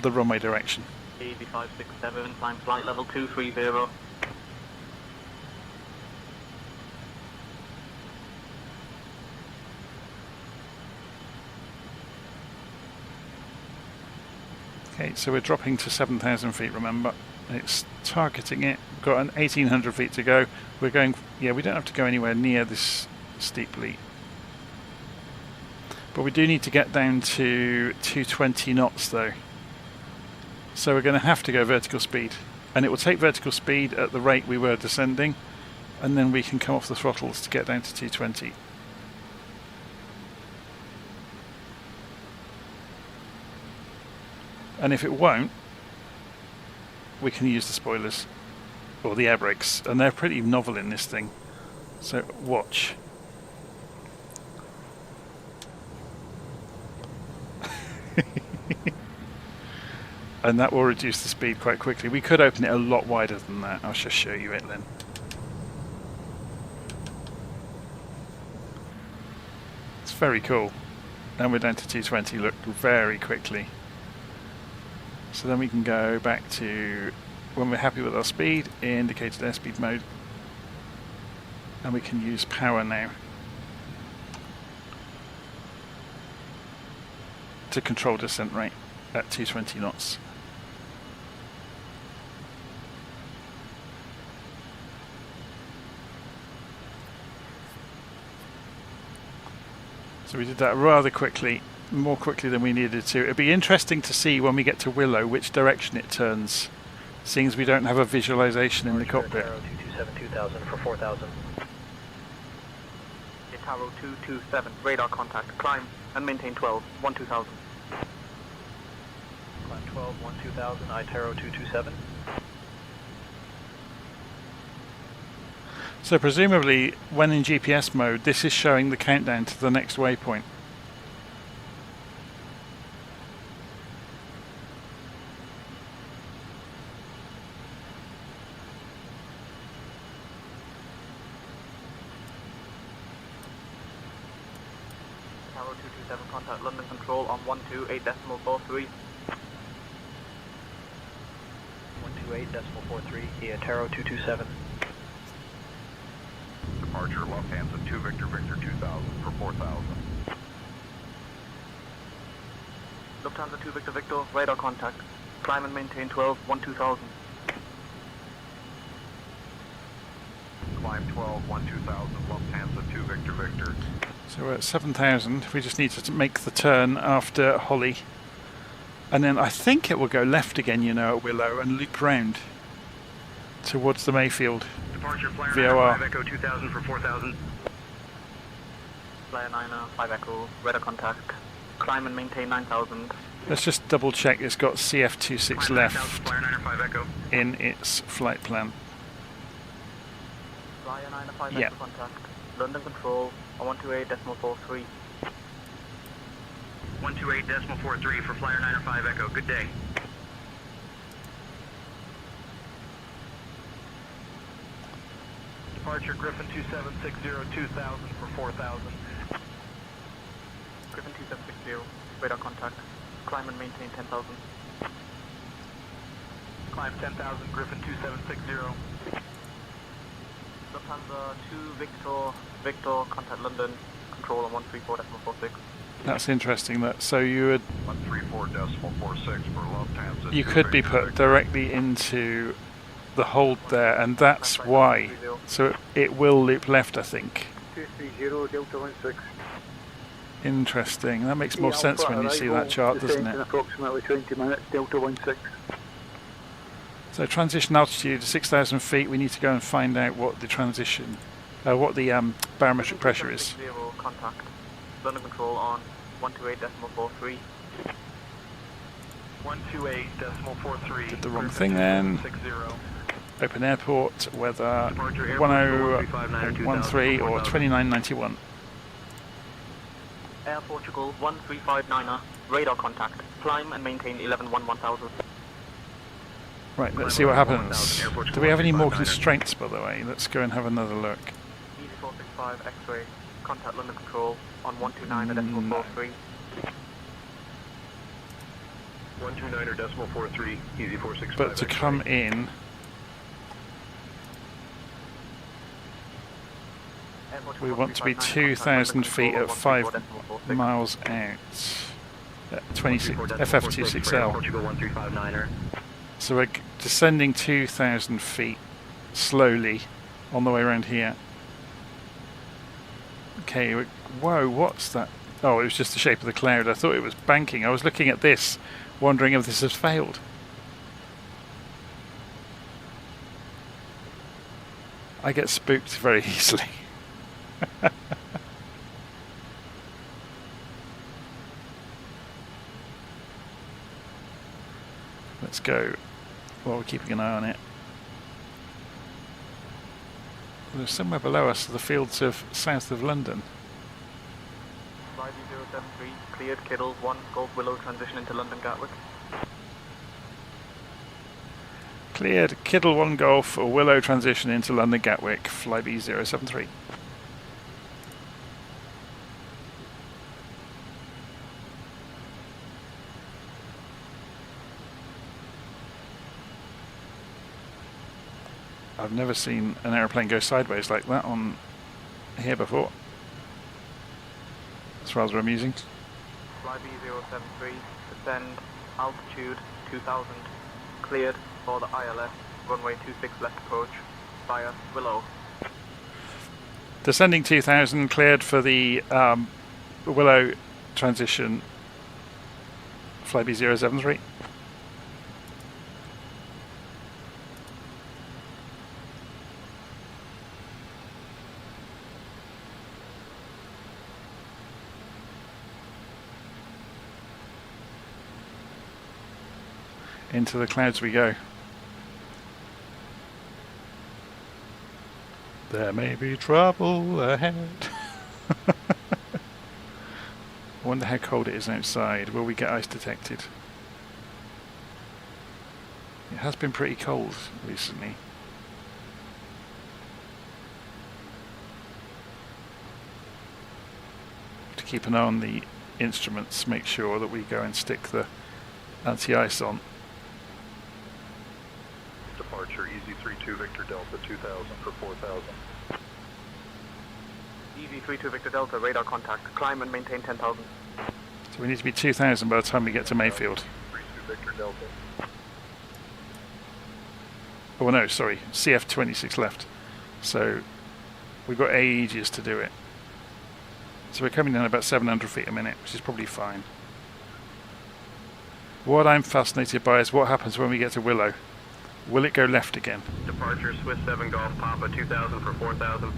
S1: the runway direction.
S6: 8567, climb flight level 230.
S1: Okay, so we're dropping to 7,000 feet, remember. It's targeting it. We've got an 1,800 feet to go. We're going, yeah, we don't have to go anywhere near this steeply. But we do need to get down to 220 knots though. So we're going to have to go vertical speed. And it will take vertical speed at the rate we were descending. And then we can come off the throttles to get down to 220. And if it won't, we can use the spoilers or the air brakes, and they're pretty novel in this thing. So watch. And that will reduce the speed quite quickly. We could open it a lot wider than that. I'll just show you it then. It's very cool. And we're down to 220, look, very quickly. So then we can go back to when we're happy with our speed, indicated airspeed mode, and we can use power now to control descent rate at 220 knots. So we did that rather quickly, more quickly than we needed to. It'd be interesting to see when we get to Willow which direction it turns, seeing as we don't have a visualization in the cockpit.
S6: 227 2000 for 4000. Taro 227, radar contact, climb and maintain 12, 12000. Climb 12, 12000, Itaro 227.
S1: So presumably, when in GPS mode, this is showing the countdown to the next waypoint.
S6: Taro 227, contact London Control on 128.43. 128.43, here, Taro 227.
S11: Departure Lufthansa 2 Victor Victor 2000 for 4000.
S6: Lufthansa 2 Victor Victor, radar contact. Climb and maintain 12, 12000.
S11: Climb 12, 12000, Lufthansa 2 Victor Victor.
S1: So we're at 7,000. We just need to make the turn after Holly. And then I think it will go left again, you know, at Willow and loop round towards the Mayfield.
S11: Departure Flyer
S1: VOR.
S11: 5 Echo 2000 for 4000.
S6: Flyer 9 5 Echo, radar contact. Climb and maintain 9000.
S1: Let's just double check it's got CF26 left
S11: Flyer 9 5 Echo.
S1: in its flight plan.
S6: Flyer 9 5
S1: Yeah.
S6: Echo contact. London Control on 128.43.
S11: 128.43 for Flyer 9 5 Echo. Good day.
S7: Departure Griffin 2760 2000 for 4000.
S6: Griffin 2760, radar contact. Climb and maintain 10,000.
S7: Climb 10,000, Griffin 2760.
S6: Lufthansa 2 Victor, contact London Control on 134.46.
S1: That's interesting. That so you would
S11: 134.46 for Lufthansa.
S1: you could be put directly into the hold there, and that's why. So it will loop left, I think.
S12: 230 Delta 16.
S1: Interesting. That makes more sense when you see that chart, doesn't it?
S12: In approximately 20 minutes, Delta 16.
S1: So transition altitude is 6,000 feet. We need to go and find out what the transition, what the barometric pressure is.
S6: Contact. London Control on 128.43.
S7: 128.43.
S1: Did the wrong thing then. Open airport, weather 1013 or 2991.
S19: Air Portugal 1359er, radar contact. Climb and maintain 11-1000.
S1: Right, let's see what happens. Do we have any more constraints, by the way? Let's go and have another look.
S19: Easy 465 X-ray, contact London Control on 129.43.
S11: 129.43, easy 465.
S1: But to come in, we want to be 2,000 feet at 5 miles out. FF26L.
S11: Portugal 1359er.
S1: So we're descending 2,000 feet slowly on the way around here. Okay, whoa, what's that? Oh, it was just the shape of the cloud. I thought it was banking. I was looking at this, wondering if this has failed. I get spooked very easily. Let's go while we're keeping an eye on it. There's somewhere below us the fields of south of London.
S19: 5073, cleared Kiddle 1, Golf Willow transition into London Gatwick.
S1: Cleared Kiddle 1 Golf or Willow transition into London Gatwick, flybe 073. I've never seen an aeroplane go sideways like that on here before. It's rather amusing.
S19: Flybe 073, descend, altitude 2000, cleared for the ILS, runway 26 left approach, via Willow.
S1: Descending 2000, cleared for the Willow transition, flybe 073. Into the clouds we go. There may be trouble ahead. I wonder how cold it is outside. Will we get ice detected? It has been pretty cold recently. To keep an eye on the instruments, make sure that we go and stick the anti-ice on.
S11: Departure, easy 32 Victor Delta 2000 for 4000.
S19: Easy 32 Victor Delta, radar contact, climb and maintain 10,000.
S1: So we need to be 2,000 by the time we get to Mayfield.
S11: 32 Victor Delta.
S1: Oh no, sorry, CF26 left. So we've got ages to do it. So we're coming down about 700 feet a minute, which is probably fine. What I'm fascinated by is what happens when we get to Willow. Will it go left again?
S11: Departure, Swiss 7 Golf Papa 2000 for 4000.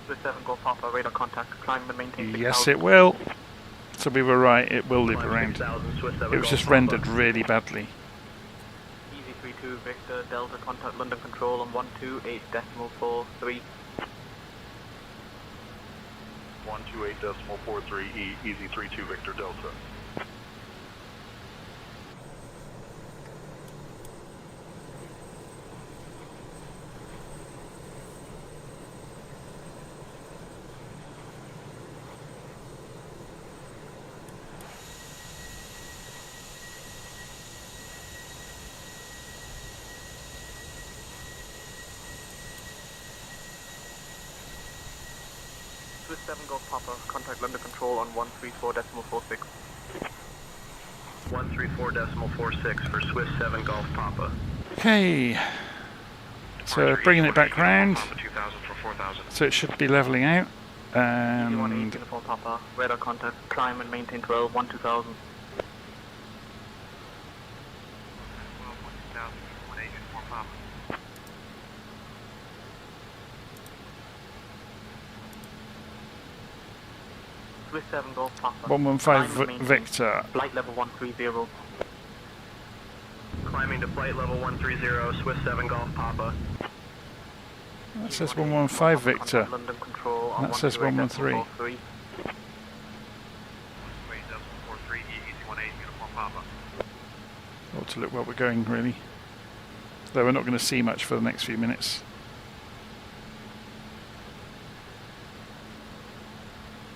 S19: Swiss 7 Golf Papa, radar contact, climb and maintain 6,000.
S1: Yes, it will. So we were right, it will loop around. It was just rendered really badly.
S19: Easy 32 Victor Delta, contact London Control on 128.43.
S11: 128.43, easy 32 Victor Delta.
S19: Swiss 7 Golf Papa, contact London Control on 134.46.
S11: 134.46 for Swiss 7 Golf Papa.
S1: Okay. So bringing it back round. So it should be levelling out. And
S19: Uniform Papa, radar contact, climb and maintain 12, 12000. Swiss 7 Golf Papa.
S1: 115 Victor.
S19: Flight level 130.
S11: Climbing to flight level 130, Swiss 7 Golf Papa.
S1: That says 115 Victor.
S19: London Control on
S1: That says 113.
S19: 128.43.
S1: Ought to look where we're going, really. Though we're not going to see much for the next few minutes.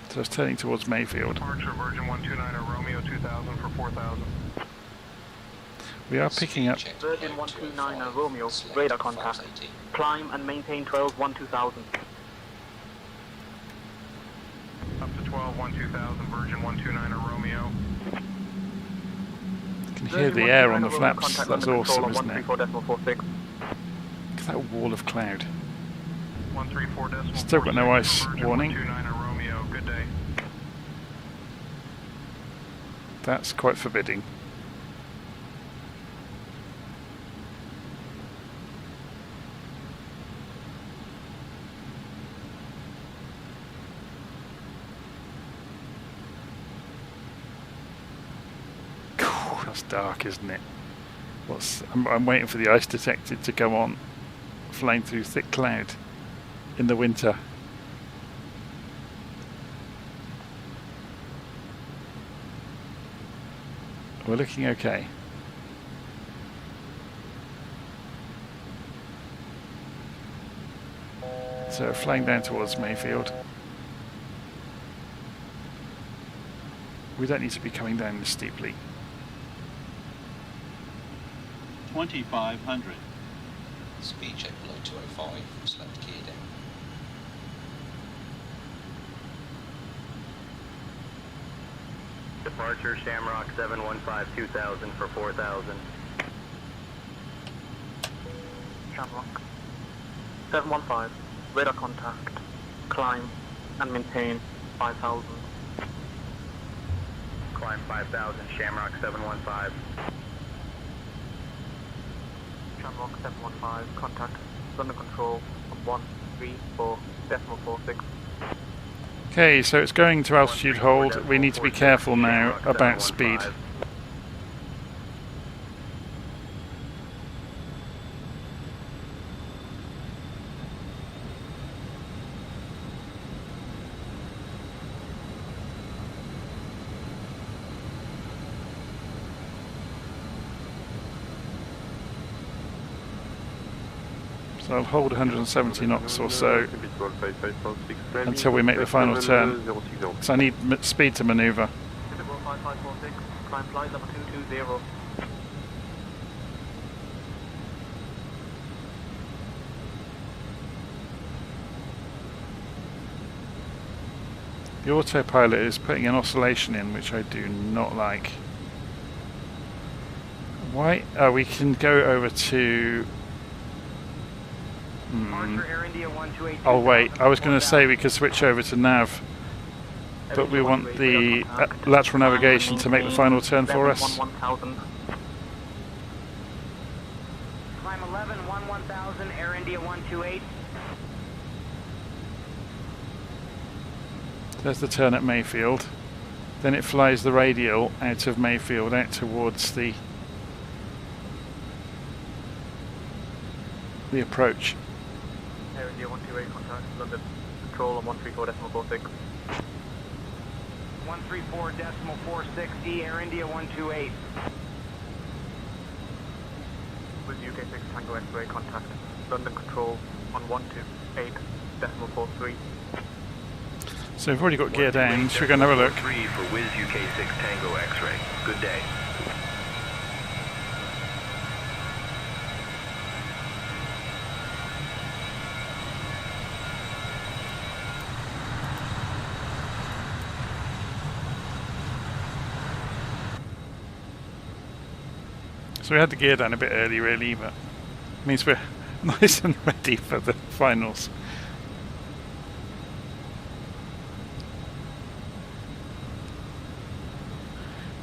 S1: So it's turning towards Mayfield.
S11: Departure Virgin 129 Romeo 2000 for 4,000.
S1: We are picking up.
S19: Virgin 129 Romeo, radar contact. Climb and maintain 12 2000.
S11: Up to 12 2000 Virgin 129 Romeo.
S1: You can hear the air on the flaps. That's awesome, isn't it?
S19: 134.46.
S1: Look at that wall of cloud.
S11: 134.46.
S1: Still got no ice warning.
S11: 129 Romeo. Good day.
S1: That's quite forbidding. That's dark, isn't it? I'm waiting for the ice detector to go on, flying through thick cloud in the winter. We're looking okay. So flying down towards Mayfield. We don't need to be coming down this steeply.
S18: 2500. Speed check below 205, select gear down.
S14: Departure Shamrock 715 2000 for 4,000.
S19: Shamrock 715, radar contact. Climb and maintain 5000.
S14: Climb 5,000, Shamrock 715.
S19: Shamrock 715, contact London Control on 134.46.
S1: Okay, so it's going to altitude hold. We need to be careful now about speed. So I'll hold 170 knots or so until we make the final turn. So I need speed to manoeuvre.
S19: 5546, climb flight level 220.
S1: The autopilot is putting an oscillation in, which I do not like. Why? Oh, we can go over to... Oh wait, I was going to say we could switch over to nav, but we want the lateral navigation to make the final turn for us.
S14: Climb 11, 1000, Air India 128.
S1: There's the turn at Mayfield. Then it flies the radial out of Mayfield out towards the approach.
S19: Air India 128, contact London Control on 134.46.
S14: 134.46, Air India 128.
S19: With UK 6 Tango X-ray, contact London Control on 128.43.
S1: So we've already got gear down, so we're going to have a look.
S14: 3 for Wiz UK 6 Tango X-ray. Good day.
S1: So we had the gear down a bit early really, but it means we're nice and ready for the finals.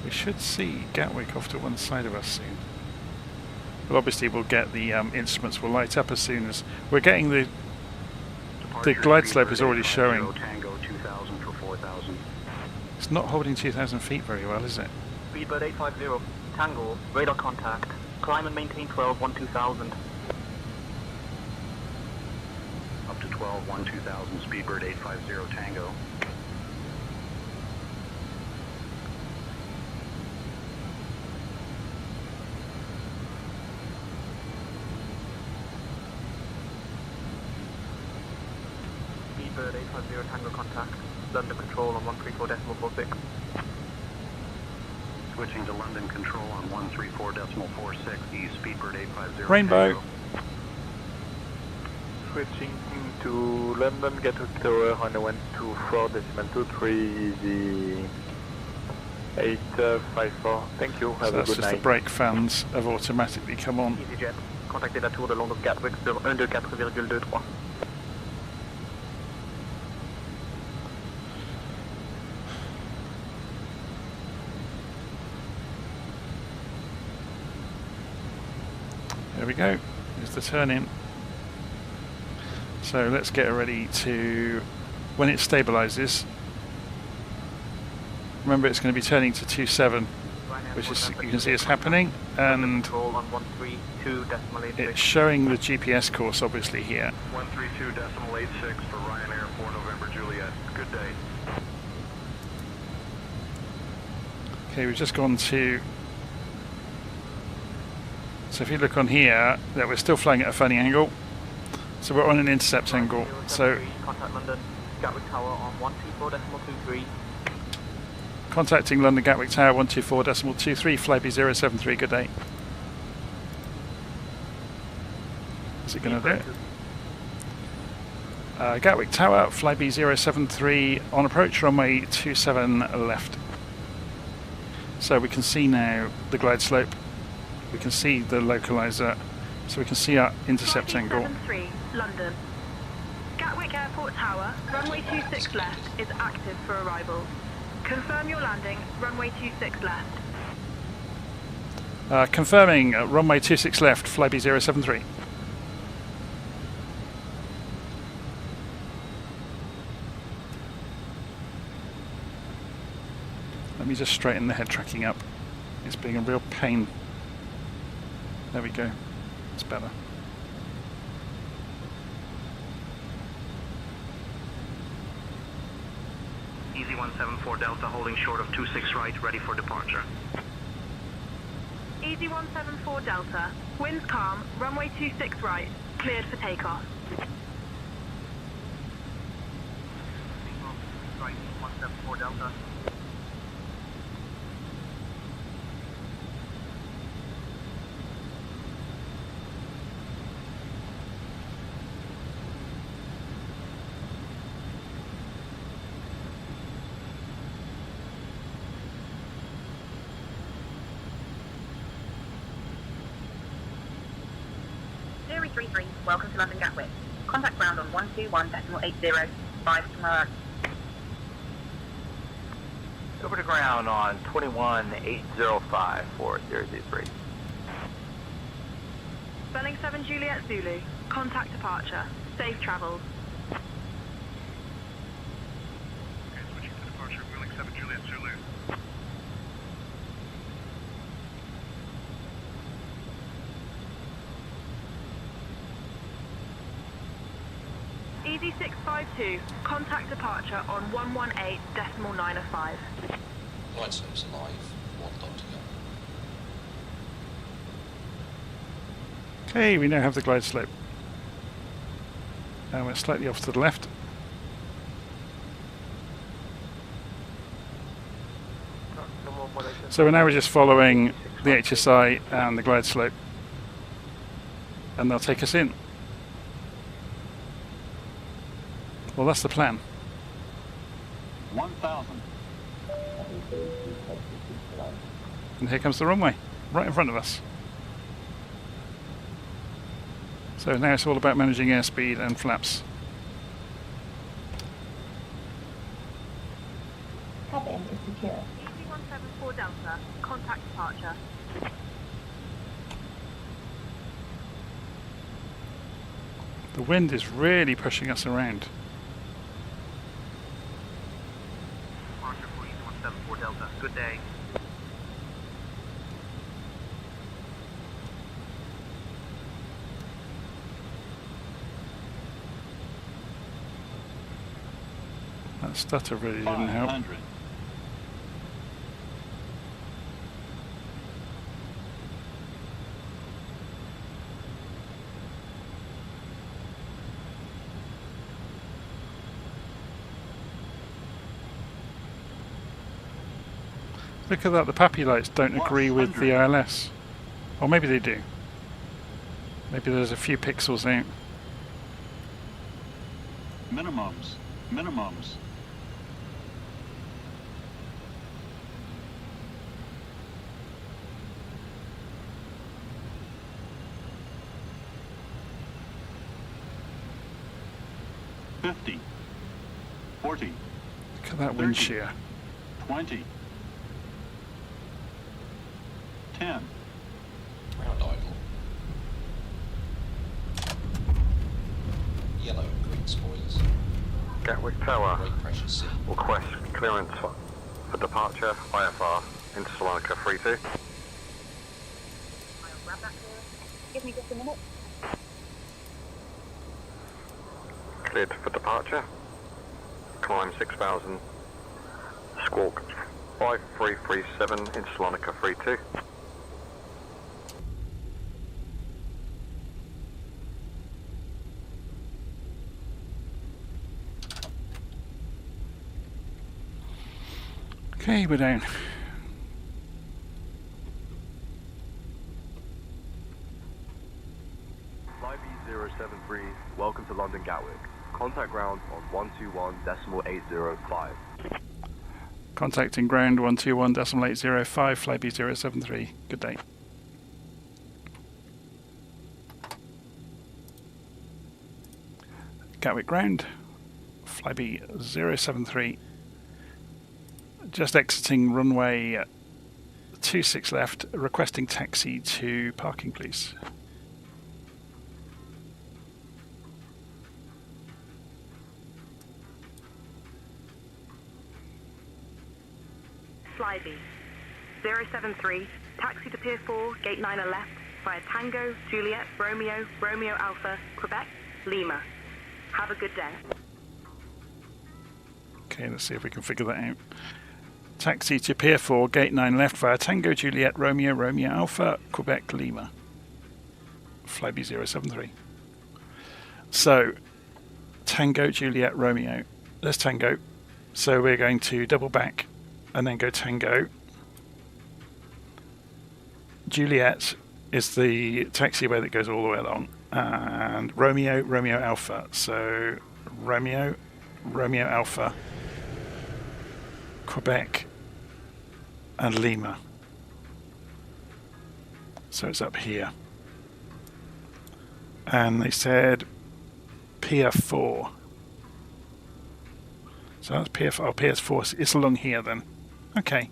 S1: We should see Gatwick off to one side of us soon. But obviously we'll get the instruments will light up as soon as we're getting the glide slope is already showing.
S14: Tango 2000 for 4,000.
S1: It's not holding 2,000 feet very well, is it?
S19: Speedbird 850, Tango, radar contact. Climb and maintain 12, 2000.
S11: 12, 2000, Speedbird 850 Tango.
S19: Speedbird 850 Tango contact. London control on 134.46.
S11: Switching to London control on 134.46, East Speedbird 850
S1: Rainbow.
S11: Tango.
S12: Switching to London Gatwick Tower on 124.23, easy 854. Thank you,
S1: So
S12: have a
S1: that's
S12: good
S1: just
S12: night.
S1: the brake fans have automatically come on.
S19: EasyJet, contactez la tour de Londres Gatwick sur 124,23.
S1: There we go. Here's the turn in. So let's get ready to, when it stabilizes, remember it's going to be turning to 27, which is, you can see it's happening, and it's showing the GPS course obviously here.
S11: 132.86 for Ryanair 4 November Juliet. Good day.
S1: Okay, we've just gone to, so if you look on here, that we're still flying at a funny angle. So we're on an intercept angle. So
S19: Contact London Gatwick Tower on 124.23.
S1: contacting London Gatwick Tower 124.23, flyby 073, good day. Is it going to do it? Gatwick Tower, flyby 073 on approach, runway 27 left. So we can see now the glide slope, we can see the localizer, so we can see our intercept angle.
S3: 73, London. Gatwick Airport Tower, runway 26 left is active for arrivals. Confirm your landing, runway 26 left.
S1: Confirming runway 26 left, flyby 073. Let me just straighten the head tracking up. It's being a real pain. There we go. It's better.
S11: Easy 174 Delta holding short of 26 right, ready for departure.
S3: Easy 174 Delta, winds calm, runway 26 right, cleared for takeoff.
S11: Right, 174 Delta.
S17: Zero 33, welcome to London Gatwick. Contact ground on 121.80, 5 tomorrow.
S5: Over to ground on 21.805 for 003.
S3: Spelling 7 Juliet Zulu, contact departure, safe travels.
S11: Okay, switching to departure, wheeling 7 Juliet Zulu.
S3: Easy 652, contact departure on 118.905.
S18: Glide slope's alive, 1 dot to go.
S1: Okay, we now have the glide slope. And we're slightly off to the left. So now we're just following the HSI and the glide slope. And they'll take us in. Well, that's the plan.
S10: 1,000.
S1: And here comes the runway, right in front of us. So now it's all about managing airspeed and flaps.
S2: Cabin is secure.
S3: Easy 174 Delta, contact departure.
S1: The wind is really pushing us around.
S11: Departure for Easy 174 Delta. Good day.
S1: That stutter really didn't help.
S20: 500.
S1: Look at that, the PAPI lights don't agree with the ILS. Or maybe they do. Maybe there's a few pixels out.
S20: Minimums. Minimums. $50. $40.
S1: Look at that wind shear.
S20: $20. 10.
S18: Ground idle. Yellow and green spoilers.
S4: Gatwick Tower.
S18: Brake pressure C.
S4: Request clearance for departure IFR into Salonika 32.
S17: Give me just a minute.
S4: Cleared for departure. Climb 6,000. Squawk 5337 into Salonika 32.
S1: Okay, we're down.
S16: Fly B073, welcome to London Gatwick. Contact ground on 121.805.
S1: Contacting ground 121.805, fly B073. Good day. Gatwick ground, fly B073. Just exiting runway 26 left, requesting taxi to parking, please.
S3: Flyby 073, taxi to Pier 4, Gate 9 left, via Tango, Juliet, Romeo, Romeo Alpha, Quebec, Lima. Have a good day.
S1: Okay, let's see if we can figure that out. Taxi to Pier 4, Gate 9 left via Tango, Juliet, Romeo, Romeo Alpha, Quebec, Lima. Flyby 073. So, Tango, Juliet, Romeo. There's Tango. So we're going to double back and then go Tango. Juliet is the taxiway that goes all the way along. And Romeo, Romeo Alpha. So, Romeo, Romeo Alpha, Quebec, and Lima. So it's up here. And they said Pier 4. So that's Pier 4. Oh, Pier 4. It's along here then. Okay.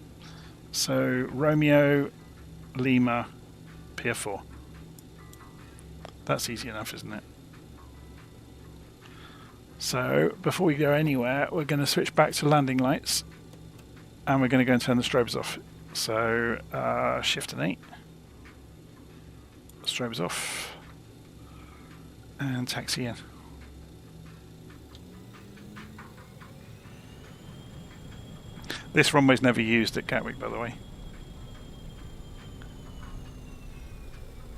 S1: So Romeo, Lima, Pier 4. That's easy enough, isn't it? So before we go anywhere, we're going to switch back to landing lights. And we're going to go and turn the strobes off. So, Shift and 8. Strobes off. And taxi in. This runway's never used at Gatwick, by the way.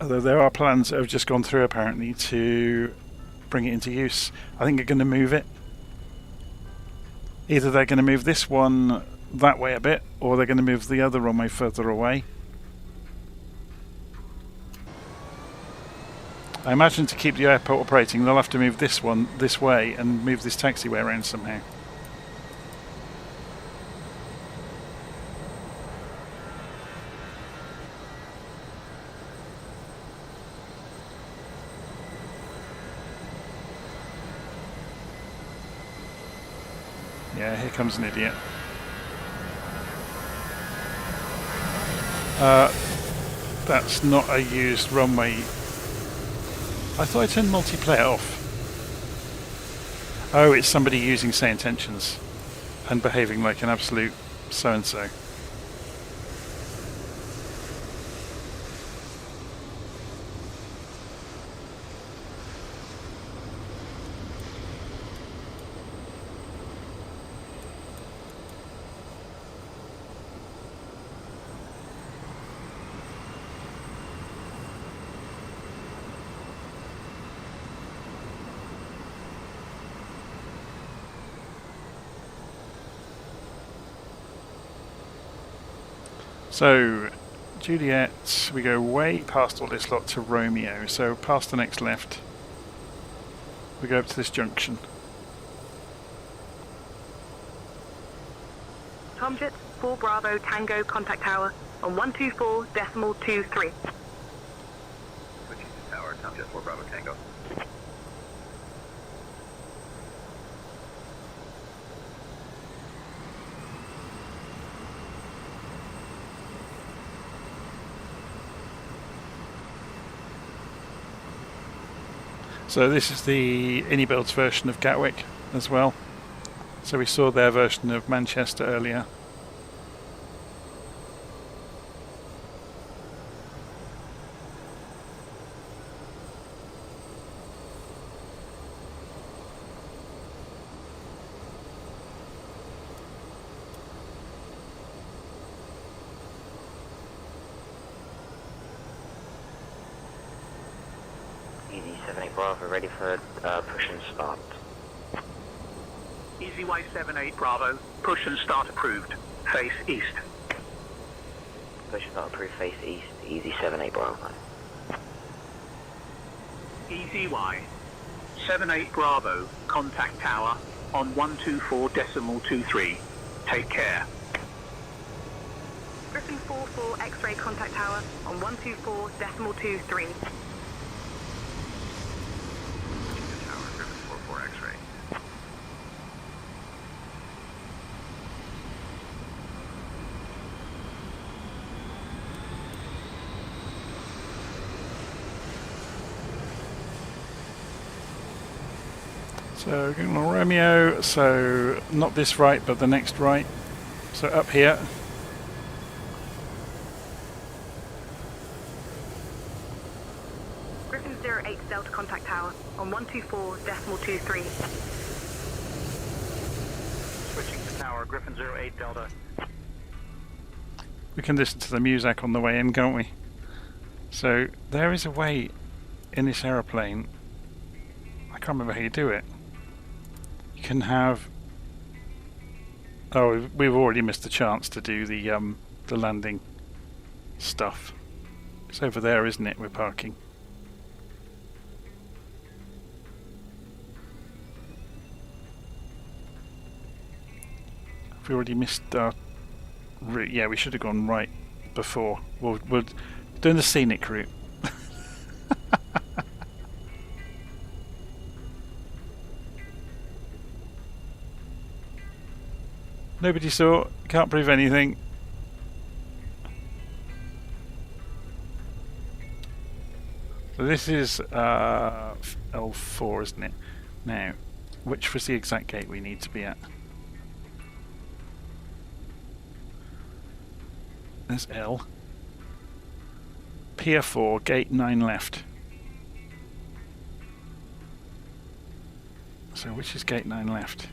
S1: Although there are plans that have just gone through, apparently, to bring it into use. I think they're going to move it. Either they're going to move this one that way a bit, or they're going to move the other runway further away. I imagine to keep the airport operating, they'll have to move this one this way and move this taxiway around somehow. Yeah, here comes an idiot. That's not a used runway. I thought I turned multiplayer off. Oh, it's somebody using say intentions and behaving like an absolute so-and-so. So, Juliet, we go way past all this lot to Romeo, so past the next left. We go up to this junction.
S3: Tomjet 4 Bravo Tango contact tower on 124.23.
S4: Switching to tower, Tomjet 4 Bravo Tango.
S1: So this is the Inibuilds version of Gatwick as well. So we saw their version of Manchester earlier.
S21: Easy 78 Bravo, ready for push and start.
S10: Easy Y 78 Bravo, push and start approved. Face east.
S21: Push and start approved, face east. Easy 78 Bravo.
S10: Easy Y 78 Bravo, contact tower on 124.23. Take care.
S3: Griffin 44 X-ray contact tower on 124.23.
S1: So going on Romeo, so not this right but the next right. So up here.
S3: Griffin 08 Delta contact tower on 124.23.
S10: Switching to tower, Griffin 08 Delta.
S1: We can listen to the music on the way in, can't we? So there is a way in this aeroplane. I can't remember how you do it. You can have. Oh, we've already missed the chance to do the landing stuff. It's over there, isn't it? We're parking. Have we already missed our route? Yeah, we should have gone right before. We're doing the scenic route. Nobody saw, can't prove anything. So this is L4, isn't it? Now, which was the exact gate we need to be at? There's L. Pier 4, gate 9 left. So which is gate 9 left?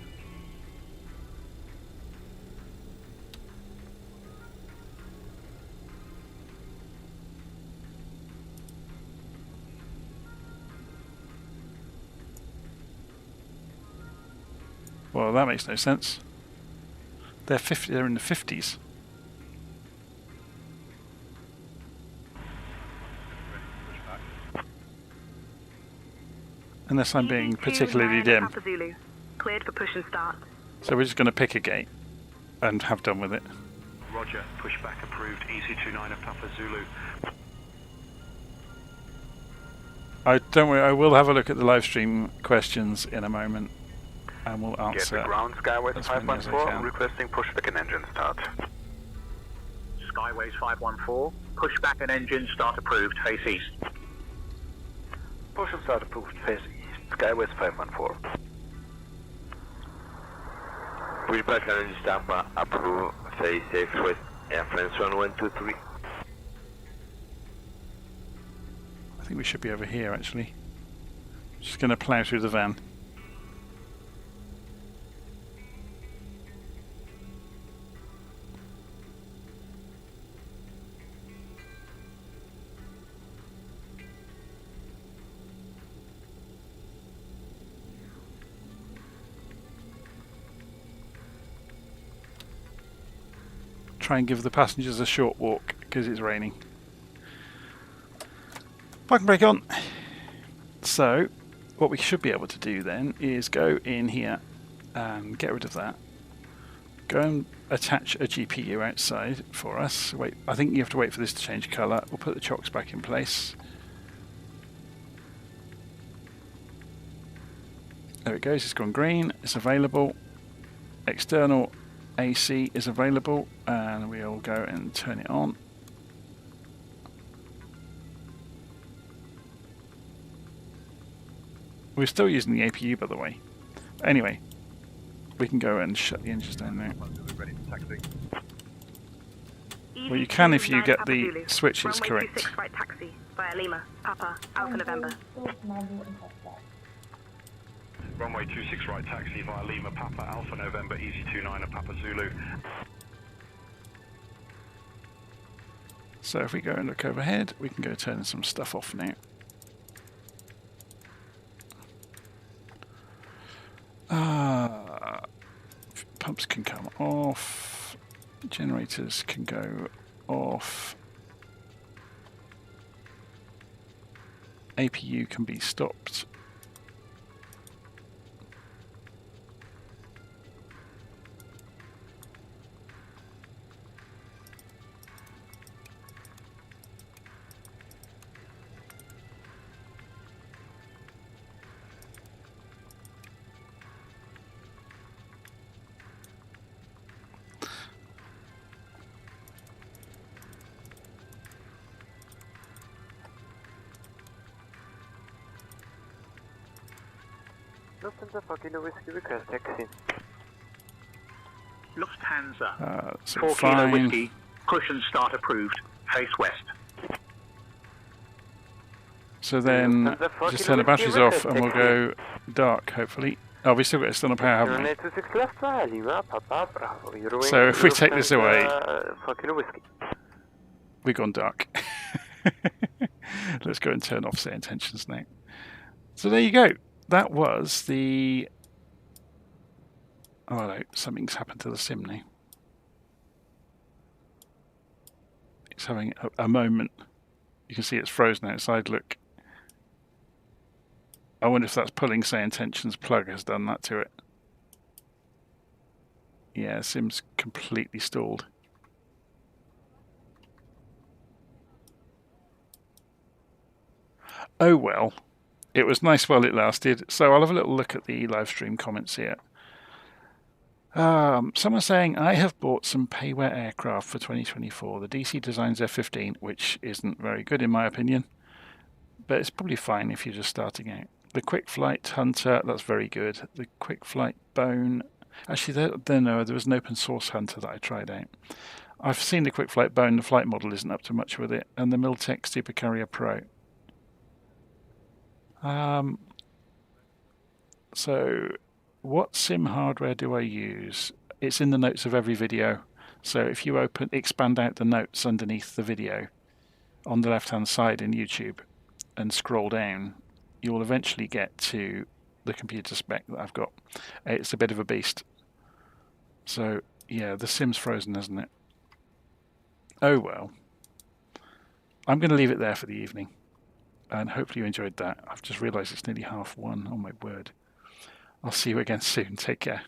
S1: Well, that makes no sense. They're in the 50s. Unless I'm being particularly dim.
S3: Zulu. Cleared for push and start.
S1: So we're just going to pick a gate and have done with it.
S11: Roger, pushback approved, EC29 of Papa Zulu.
S1: Don't worry, I will have a look at the live stream questions in a moment. And we'll answer.
S4: Get the ground Skyways 514, requesting pushback and engine start.
S10: Skyways 514, pushback and engine start approved, face east.
S4: Push and start approved, face east. Skyways 514.
S9: Pushback and engine start approved, face east with Airplanes 1123.
S1: I think we should be over here actually. Just going to plough through the van. try and give the passengers a short walk because it's raining. Parking brake on. So what we should be able to do then is go in here and get rid of that. Go and attach a GPU outside for us. Wait, I think you have to wait for this to change colour. We'll put the chocks back in place. There it goes, it's gone green, it's available. External AC is available, and we'll go and turn it on. We're still using the APU, by the way. Anyway, we can go and shut the engines down now. Well, you can if you get the switches correct.
S3: 26 right taxi via Lima, Papa, Alpha November.
S11: Runway 26 right taxi via Lima, Papa, Alpha November, Easy 29 and Papa Zulu.
S1: So if we go and look overhead, we can go turn some stuff off now. Pumps can come off, generators can go off, APU can be stopped.
S6: Lufthansa for Kilo Whiskey, request taxi.
S10: Lufthansa,
S1: 4
S10: Kilo Whiskey, push and start approved, face west.
S1: So then just turn the batteries off and we'll go dark, hopefully. Oh, we've still got external power, haven't we? So if we take this away, we've gone dark. Let's go and turn off set intentions now. So there you go. That was the... Oh no, something's happened to the sim now. It's having a moment. You can see it's frozen outside, look. I wonder if that's pulling say intentions plug has done that to it. Yeah, sim's completely stalled. Oh well. It was nice while it lasted, so I'll have a little look at the live stream comments here. Someone saying, I have bought some payware aircraft for 2024. The DC Designs F-15, which isn't very good in my opinion, but it's probably fine if you're just starting out. The Quick Flight Hunter, that's very good. The Quick Flight Bone, actually there was an open source Hunter that I tried out. I've seen the Quick Flight Bone, the flight model isn't up to much with it, and the Miltech Supercarrier Pro. So what sim hardware do I use? It's in the notes of every video. So if you expand out the notes underneath the video on the left hand side in YouTube and scroll down, you will eventually get to the computer spec that I've got. It's a bit of a beast. So yeah, the sim's frozen, isn't it? Oh well. I'm going to leave it there for the evening. And hopefully you enjoyed that. I've just realised it's nearly 1:30. Oh my word. I'll see you again soon. Take care.